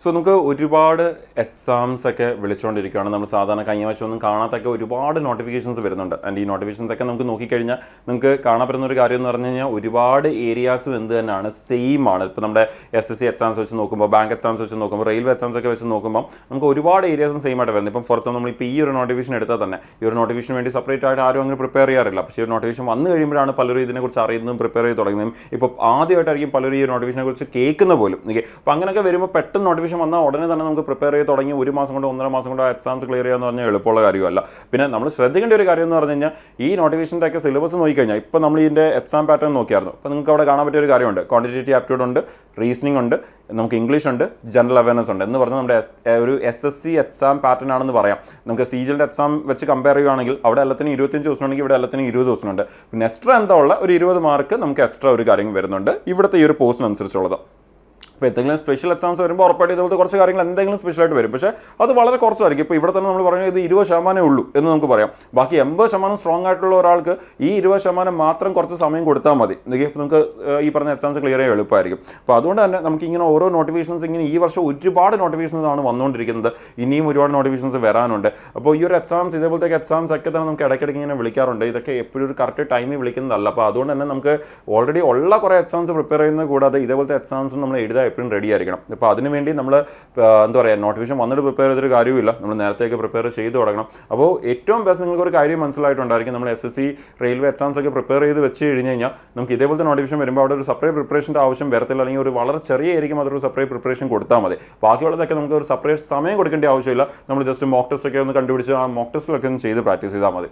സോ നമുക്ക് ഒരുപാട് എക്സാംസ് ഒക്കെ വിളിച്ചുകൊണ്ടിരിക്കുകയാണ്. നമ്മൾ സാധാരണ കഴിഞ്ഞ വർഷമൊന്നും കാണാത്തൊക്കെ ഒരുപാട് നോട്ടിഫിക്കേഷൻസ് വരുന്നുണ്ട്. ആൻഡ് ഈ നോട്ടിഫിക്കേഷൻസ് ഒക്കെ നമുക്ക് നോക്കിക്കഴിഞ്ഞാൽ നമുക്ക് കാണപ്പെടുന്ന ഒരു കാര്യം എന്ന് പറഞ്ഞു കഴിഞ്ഞാൽ ഒരുപാട് ഏരിയാസും എന്ത് തന്നെയാണ്, സെയിം ആണ്. ഇപ്പോൾ നമ്മുടെ SSC എക്സാംസ് വെച്ച് നോക്കുമ്പോൾ, ബാങ്ക് എക്സാംസ് വെച്ച് നോക്കുമ്പോൾ, റെയിൽവേ എക്സാംസ് ഒക്കെ വെച്ച് നോക്കുമ്പോൾ നമുക്ക് ഒരുപാട് ഏരിയാസും സെയിം ആയിട്ട് വരുന്നത്. ഇപ്പം ഫോർ എക്സാമ്പിൾ നമ്മളിപ്പോൾ ഈ ഒരു നോട്ടിഫിക്കേഷൻ എടുത്താൽ തന്നെ ഈ ഒരു നോട്ടിഫിക്കേഷന് വേണ്ടി സെപ്പറേറ്റ് ആയിട്ട് ആരും അങ്ങനെ പ്രിപ്പയർ ചെയ്യാറില്ല. പക്ഷേ ഈ നോട്ടിഫിക്കേഷൻ വന്നു കഴിയുമ്പോഴാണ് പലരും ഇതിനെക്കുറിച്ച് അറിയുന്നതും പ്രിപ്പയർ ചെയ്ത് തുടങ്ങുന്നതും. ഇപ്പോൾ ആദ്യമായിട്ടായിരിക്കും പലരും ഈ നോട്ടിഫിക്കേഷനെ കുറിച്ച് കേൾക്കുന്ന പോലും. ഓക്കെ, അപ്പോൾ അങ്ങനെയൊക്കെ വരുമ്പോൾ പെട്ടെന്ന് നോട്ടിഫിക്കേഷൻ വന്നാൽ ഉടനെ തന്നെ നമുക്ക് പ്രിപ്പയർ ചെയ്ത് തുടങ്ങി 1 മാസം കൊണ്ട് 1.5 മാസം കൊണ്ട് എക്സാംസ് ക്ലിയർ ചെയ്യാന്ന് പറഞ്ഞാൽ എളുപ്പമുള്ള കാര്യമല്ല. പിന്നെ നമ്മൾ ശ്രദ്ധിക്കേണ്ട ഒരു കാര്യം എന്ന് പറഞ്ഞു കഴിഞ്ഞാൽ ഈ നോട്ടിഫിക്കേഷൻ്റെ ഒക്കെ സിലബസ് നോക്കിക്കഴിഞ്ഞാൽ ഇപ്പോൾ നമ്മൾ ഇതിൻ്റെ എക്സാം പാറ്റേൺ നോക്കിയായിരുന്നു. അപ്പോൾ നിങ്ങൾക്ക് അവിടെ കാണാൻ പറ്റിയ ഒരു കാര്യമുണ്ട്. ക്വാണ്ടിറ്റേറ്റീവ് ആപ്റ്റിറ്റ്യൂഡ് ഉണ്ട്, റീസണിംഗ് ഉണ്ട്, നമുക്ക് ഇംഗ്ലീഷ് ഉണ്ട്, ജനറൽ അവയർനെസ് ഉണ്ട് എന്ന് പറഞ്ഞാൽ നമ്മുടെ ഒരു SSC എക്സാം പാറ്റേൺ ആണെന്ന് പറയാം. നമുക്ക് CGLൻ്റെ എക്സാം വെച്ച് കമ്പയർ ചെയ്യുകയാണെങ്കിൽ അവിടെ എല്ലാത്തിനും 25 ദിവസം ഉണ്ടെങ്കിൽ ഇവിടെ എല്ലാത്തിനും 20 ദിവസം ഉണ്ട്. പിന്നെ എക്സ്ട്രാ എന്താ ഉള്ള ഒരു 20 മാർക്ക് നമുക്ക് എക്സ്ട്രാ ഒരു കാര്യം വരുന്നുണ്ട് ഇവിടുത്തെ ഈ ഒരു പോസ്റ്റിനനുസരിച്ചുള്ളത്. അപ്പോൾ എന്തെങ്കിലും സ്പെഷ്യൽ എക്സാംസ് വരുമ്പോൾ ഉറപ്പായിട്ട് ഇതുപോലത്തെ കുറച്ച് കാര്യങ്ങൾ എന്തെങ്കിലും സ്പെഷ്യലായിട്ട് വരും. പക്ഷേ അത് വളരെ കുറച്ചായിരിക്കും. ഇപ്പോൾ ഇവിടെ തന്നെ നമ്മൾ പറയുന്നത് ഇത് 20% ഉള്ളൂ എന്ന് നമുക്ക് പറയാം. ബാക്കി 80% സ്ട്രോങ് ആയിട്ടുള്ള ഒരാൾക്ക് ഈ 20% മാത്രം കുറച്ച് സമയം കൊടുത്താൽ മതി. ഇപ്പോൾ നമുക്ക് ഈ പറഞ്ഞ എക്സാംസ് ക്ലിയർ ചെയ്യാൻ എളുപ്പമായിരിക്കും. അപ്പോൾ അതുകൊണ്ട് തന്നെ നമുക്ക് ഇങ്ങനെ ഓരോ നോട്ടിഫിക്കേഷൻസ് ഇങ്ങനെ ഈ വർഷം ഒരുപാട് നോട്ടിഫിക്കേഷൻസ് ആണ് വന്നുകൊണ്ടിരിക്കുന്നത്. ഇനിയും ഒരുപാട് നോട്ടിഫിക്കേഷൻസ് വരാനുണ്ട്. അപ്പോൾ ഈ ഒരു എക്സാംസ് ഇതേപോലത്തെ എക്സാംസ് ഒക്കെ തന്നെ നമുക്ക് ഇടയ്ക്കിടയ്ക്ക് ഇങ്ങനെ വിളിക്കാറുണ്ട്. ഇതൊക്കെ എപ്പോഴും ഒരു കറക്റ്റ് ടൈമിൽ വിളിക്കുന്നതല്ല. അപ്പോൾ അതുകൊണ്ട് തന്നെ നമുക്ക് ഓൾറെഡി ഉള്ള കുറേ എക്സാംസ് പ്രിപ്പയർ ചെയ്യുന്നത് കൂടാതെ ഇതേപോലത്തെ എക്സാംസും നമ്മൾ എഴുതാൻ എപ്പോഴും റെഡി ആയിരിക്കണം. അപ്പോൾ അതിനുവേണ്ടി നമ്മൾ എന്താ പറയുക, നോട്ടിഫിക്കേഷൻ വന്നിട്ട് പ്രിപ്പയർ ചെയ്തൊരു കാര്യമില്ല, നമ്മൾ നേരത്തേക്ക് പ്രിപ്പയർ ചെയ്ത് തുടങ്ങണം. അപ്പോൾ ഏറ്റവും ബെസ്റ്റ് നിങ്ങൾക്ക് ഒരു കാര്യം മനസ്സിലായിട്ടുണ്ടായിരിക്കും. നമ്മൾ SSC റെയിൽവേ എക്സാംസ് ഒക്കെ പ്രിപ്പയർ ചെയ്ത് വെച്ച് കഴിഞ്ഞ് കഴിഞ്ഞാൽ നമുക്ക് ഇതേപോലത്തെ നോട്ടിഫിക്കേഷൻ വരുമ്പോൾ അവിടെ ഒരു സെപ്പറേറ്റ് പ്രിപ്പറേഷൻ്റെ ആവശ്യം വരത്തില്ല. അല്ലെങ്കിൽ ഒരു വളരെ ചെറിയ ആയിരിക്കും അതൊരു സെപ്പറേറ്റ് പ്രിപ്പറേഷൻ കൊടുത്താൽ മതി. ബാക്കിയുള്ളതൊക്കെ നമുക്ക് ഒരു സെപ്പറേറ്റ് സമയം കൊടുക്കേണ്ട ആവശ്യമില്ല. നമ്മൾ ജസ്റ്റ് മോക്ക് ടെസ്റ്റ് ഒക്കെ ഒന്ന് കണ്ടുപിടിച്ച് ആ മോക്ക് ടെസ്റ്റിലൊക്കെ ഒന്ന് ചെയ്ത് പ്രാക്ടീസ് ചെയ്താൽ മതി.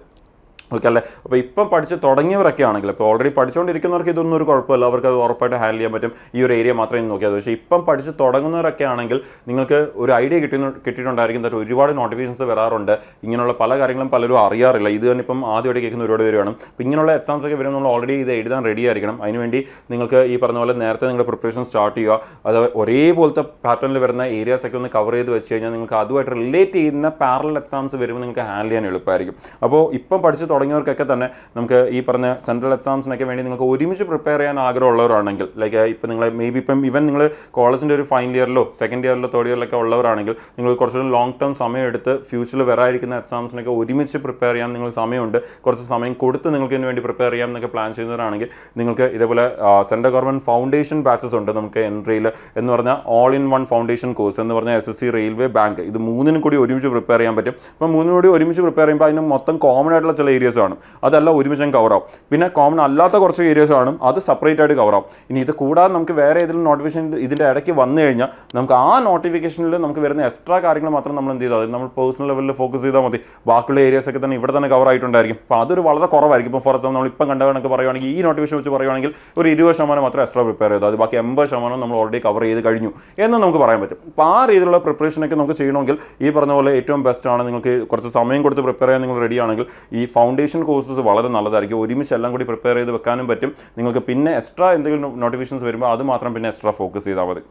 ഓക്കെ അല്ലേ? അപ്പോൾ ഇപ്പം പഠിച്ച് തുടങ്ങിയവരൊക്കെ ആണെങ്കിൽ, ഇപ്പോൾ ഓൾറെഡി പഠിച്ചുകൊണ്ടിരിക്കുന്നവർക്ക് ഇതൊന്നും ഒരു കുഴപ്പമില്ല, അവർക്ക് അത് ഉറപ്പായിട്ട് ഹാൻഡിൽ ചെയ്യാൻ പറ്റും. ഈ ഒരു ഏരിയ മാത്രമേ നോക്കിയാൽ. പക്ഷേ ഇപ്പം പഠിച്ച് തുടങ്ങുന്നവരൊക്കെ ആണെങ്കിൽ നിങ്ങൾക്ക് ഒരു ഐഡിയ കിട്ടിയിട്ടുണ്ടായിരിക്കും. തരം ഒരുപാട് നോട്ടിഫിക്കേഷൻസ് വരാറുണ്ട്. ഇങ്ങനെയുള്ള പല കാര്യങ്ങളും പലരും അറിയാറില്ല. ഇത് തന്നെ ഇപ്പം ആദ്യമായിട്ട് കേൾക്കുന്ന ഒരുപാട് പേര് വേണം. അപ്പോൾ ഇങ്ങനെയുള്ള എക്സാംസ് ഒക്കെ വരുമ്പോൾ നമ്മൾ ഓൾറെഡി ഇത് എഴുതാൻ റെഡി ആയിരിക്കണം. അതിനുവേണ്ടി നിങ്ങൾക്ക് ഈ പറഞ്ഞ പോലെ നേരത്തെ നിങ്ങളുടെ പ്രിപ്പറേഷൻ സ്റ്റാർട്ട് ചെയ്യുക. അത് ഒരേപോലത്തെ പാറ്റേണിൽ വരുന്ന ഏരിയാസ് ഒക്കെ ഒന്ന് കവർ ചെയ്ത് വെച്ച് കഴിഞ്ഞാൽ നിങ്ങൾക്ക് അതുമായിട്ട് റിലേറ്റ് ചെയ്യുന്ന പാരലൽ എക്സാംസ് വരുമ്പോൾ നിങ്ങൾക്ക് ഹാൻഡിൽ ചെയ്യാൻ എളുപ്പമായിരിക്കും. അപ്പോൾ ഇപ്പം പഠിച്ച് തുടങ്ങിയവർക്കൊക്കെ തന്നെ നമുക്ക് ഈ പറഞ്ഞ സെൻട്രൽ എക്സാംസിനൊക്കെ വേണ്ടി നിങ്ങൾക്ക് ഒരുമിച്ച് പ്രിപ്പയർ ചെയ്യാൻ ആഗ്രഹമുള്ളവരാണെങ്കിൽ, ലൈക്ക് ഇപ്പം നിങ്ങൾ മേ ബി ഇപ്പം ഇവൻ നിങ്ങൾ കോളേജിൻ്റെ ഒരു ഫൈനൽ ഇയറിലോ സെക്കൻഡ് ഇയറിലോ തേർഡ് ഇയറിലൊക്കെ ഉള്ളവരാണെങ്കിൽ നിങ്ങൾ കുറച്ചുകൂടി ലോങ് ടേം സമയം എടുത്ത് ഫ്യൂച്ചറിൽ വരാതിരിക്കുന്ന എക്സാംസിനൊക്കെ ഒരുമിച്ച് പ്രിപ്പയർ ചെയ്യാൻ നിങ്ങൾ സമയമുണ്ട്, കുറച്ച് സമയം കൊടുത്ത് നിങ്ങൾക്ക് ഇതിന് വേണ്ടി പ്രിപ്പയർ ചെയ്യാം എന്നൊക്കെ പ്ലാൻ ചെയ്യുന്നവരാണെങ്കിൽ നിങ്ങൾക്ക് ഇതേപോലെ സെൻട്രൽ ഗവൺമെൻറ് ഫൗണ്ടേഷൻ ബാച്ചസ് ഉണ്ട് നമുക്ക് എൻട്രിയിൽ എന്ന് പറഞ്ഞാൽ all in one foundation course എന്ന് പറഞ്ഞാൽ SSC റെയിൽവേ ബാങ്ക് ഇത് മൂന്നിനും കൂടി ഒരുമിച്ച് പ്രിപ്പയർ ചെയ്യാൻ പറ്റും. അപ്പോൾ മൂന്നിനും കൂടി ഒരുമിച്ച് പ്രിപ്പയർ ചെയ്യുമ്പോൾ അതിന് മൊത്തം കോമൺ ആയിട്ടുള്ള ചില ഏരിയസ് ആണ്, അതെല്ലാം ഒരുമിച്ച് കവർ ആവും. പിന്നെ കോമൺ അല്ലാത്ത കുറച്ച് ഏരിയസ് കാണും, അത് സെപ്പറേറ്റ് ആയിട്ട് കവർ ആവും. ഇനി ഇത് കൂടാതെ നമുക്ക് വേറെ ഏതെങ്കിലും നോട്ടിഫിക്കേഷൻ ഇതിൻ്റെ ഇടയ്ക്ക് വന്നു കഴിഞ്ഞാൽ നമുക്ക് ആ നോട്ടിഫിക്കേഷനിൽ നമുക്ക് വരുന്ന എക്സ്ട്രാ കാര്യങ്ങൾ മാത്രം നമ്മൾ എന്ത് ചെയ്താൽ മതി, നമ്മൾ പേഴ്സണൽ ലെവലിൽ ഫോക്കസ് ചെയ്താൽ മതി. ബാക്കിയുള്ള ഏരിയസ് ഒക്കെ തന്നെ ഇവിടെ തന്നെ കവർ ആയിട്ടുണ്ടായിരിക്കും. അപ്പോൾ അതൊരു വളരെ കുറവായിരിക്കും. ഇപ്പോൾ ഫോർ എക്സാമ്പിൾ നമ്മളിപ്പം കണ്ട കണക്ക് പറയുകയാണെങ്കിൽ ഈ നോട്ടിഫിക്കേഷൻ വെച്ച് പറയുകയാണെങ്കിൽ ഒരു 20% മാത്രം എക്സ്ട്രാ പ്രിപ്പയർ ചെയ്തു, അത് ബാക്കി 80% നമ്മൾ ഓൾറെഡി കവർ ചെയ്ത് കഴിഞ്ഞു എന്ന് നമുക്ക് പറയാൻ പറ്റും. അപ്പോൾ ആ രീതിയിലുള്ള പ്രിപ്പറേഷനൊക്കെ നമുക്ക് ചെയ്യണമെങ്കിൽ ഈ പറഞ്ഞ പോലെ ഏറ്റവും ബെസ്റ്റ് ആണ് നിങ്ങൾക്ക് കുറച്ച് സമയം കൊടുത്ത് പ്രിപ്പയർ ചെയ്യാൻ നിങ്ങൾ റെഡി ആണെങ്കിൽ ഈ ഫൗണ്ടേഷൻ കോഴ്സസ് വളരെ നല്ലതായിരിക്കും. ഒരുമിച്ച് എല്ലാം കൂടി പ്രിപ്പയർ ചെയ്ത് വെക്കാനും പറ്റും നിങ്ങൾക്ക്. പിന്നെ എക്സ്ട്രാ എന്തെങ്കിലും നോട്ടിഫിക്കേഷൻസ് വരുമ്പോൾ അത് മാത്രം പിന്നെ എക്സ്ട്രാ ഫോക്കസ് ചെയ്താൽ മതി.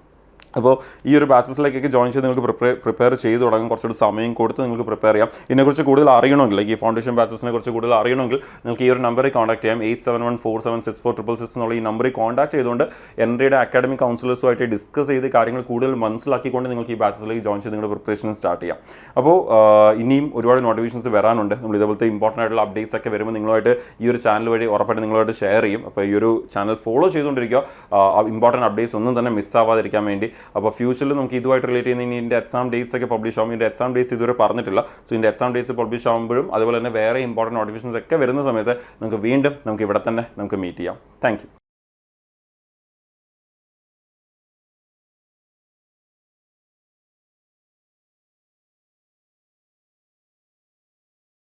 അപ്പോൾ ഈ ഒരു ബാച്ചസിലേക്കൊക്കെ ജോയിൻ ചെയ്ത് നിങ്ങൾക്ക് പ്രിപ്പയർ ചെയ്ത് തുടങ്ങും. കുറച്ചുകൂടി സമയം കൊടുത്ത് നിങ്ങൾക്ക് പ്രിപ്പയർ ചെയ്യാം. ഇതിനെക്കുറിച്ച് കൂടുതൽ അറിയണമെങ്കിൽ, ഈ ഫൗണ്ടേഷൻ ബാച്ചസിനെ കുറിച്ച് കൂടുതൽ അറിയണമെങ്കിൽ നിങ്ങൾക്ക് ഈ ഒരു നമ്പറിൽ കോൺടാക്ട് ചെയ്യാം. 8714764666 എന്നുള്ള ഈ നമ്പറിൽ കോൺടാക്ട് ചെയ്തുകൊണ്ട് എൻട്രിയുടെ അക്കാഡമിക് കൗൺസിലേഴ്സുമായിട്ട് ഡിസ്കസ് ചെയ്ത് കാര്യങ്ങൾ കൂടുതൽ മനസ്സിലാക്കിക്കൊണ്ട് നിങ്ങൾക്ക് ഈ ബാച്ചസിലേക്ക് ജോയിൻ ചെയ്ത് നിങ്ങളുടെ പ്രിപ്പറേഷൻ സ്റ്റാർട്ട് ചെയ്യാം. അപ്പോൾ ഇനിയും ഒരുപാട് നോട്ടിഫിക്കേഷൻസ് വരാനുണ്ട്. നമ്മൾ ഇതുപോലത്തെ ഇമ്പോർട്ടൻ്റ് ആയിട്ടുള്ള അപ്ഡേറ്റ്സ് ഒക്കെ വരുമ്പോൾ നിങ്ങളുമായിട്ട് ഈ ഒരു ചാനൽ വഴി ഉറപ്പായിട്ട് നിങ്ങളുമായിട്ട് ഷെയർ ചെയ്യും. അപ്പോൾ ഈ ഒരു ചാനൽ ഫോളോ ചെയ്തുകൊണ്ടിരിക്കുക, ഇമ്പോർട്ടൻറ്റ് അപ്ഡേറ്റ്സ് ഒന്നും തന്നെ മിസ്സാവാതിരിക്കാൻ വേണ്ടി. അപ്പോൾ ഫ്യൂച്ചറിൽ നമുക്ക് ഇതുമായിട്ട് റിലേറ്റ് ചെയ്യുന്ന ഇതിൻ്റെ എക്സാം ഡേറ്റ്സ് ഒക്കെ പബ്ലിഷ് ആകും. ഇതിൻ്റെ എക്സാം ഡേറ്റ്സ് ഇതുവരെ പറഞ്ഞിട്ടില്ല. സോ ഇതിൻ്റെ എക്സാം ഡേറ്റ്സ് പബ്ലിഷ് ആകുമ്പോഴും അതുപോലെ തന്നെ വേറെ ഇമ്പോർട്ടൻറ്റ് നോട്ടിഫിക്കേഷൻസ് ഒക്കെ വരുന്ന സമയത്ത് നമുക്ക് വീണ്ടും നമുക്ക് ഇവിടെ തന്നെ നമുക്ക് മീറ്റ് ചെയ്യാം. Thank you.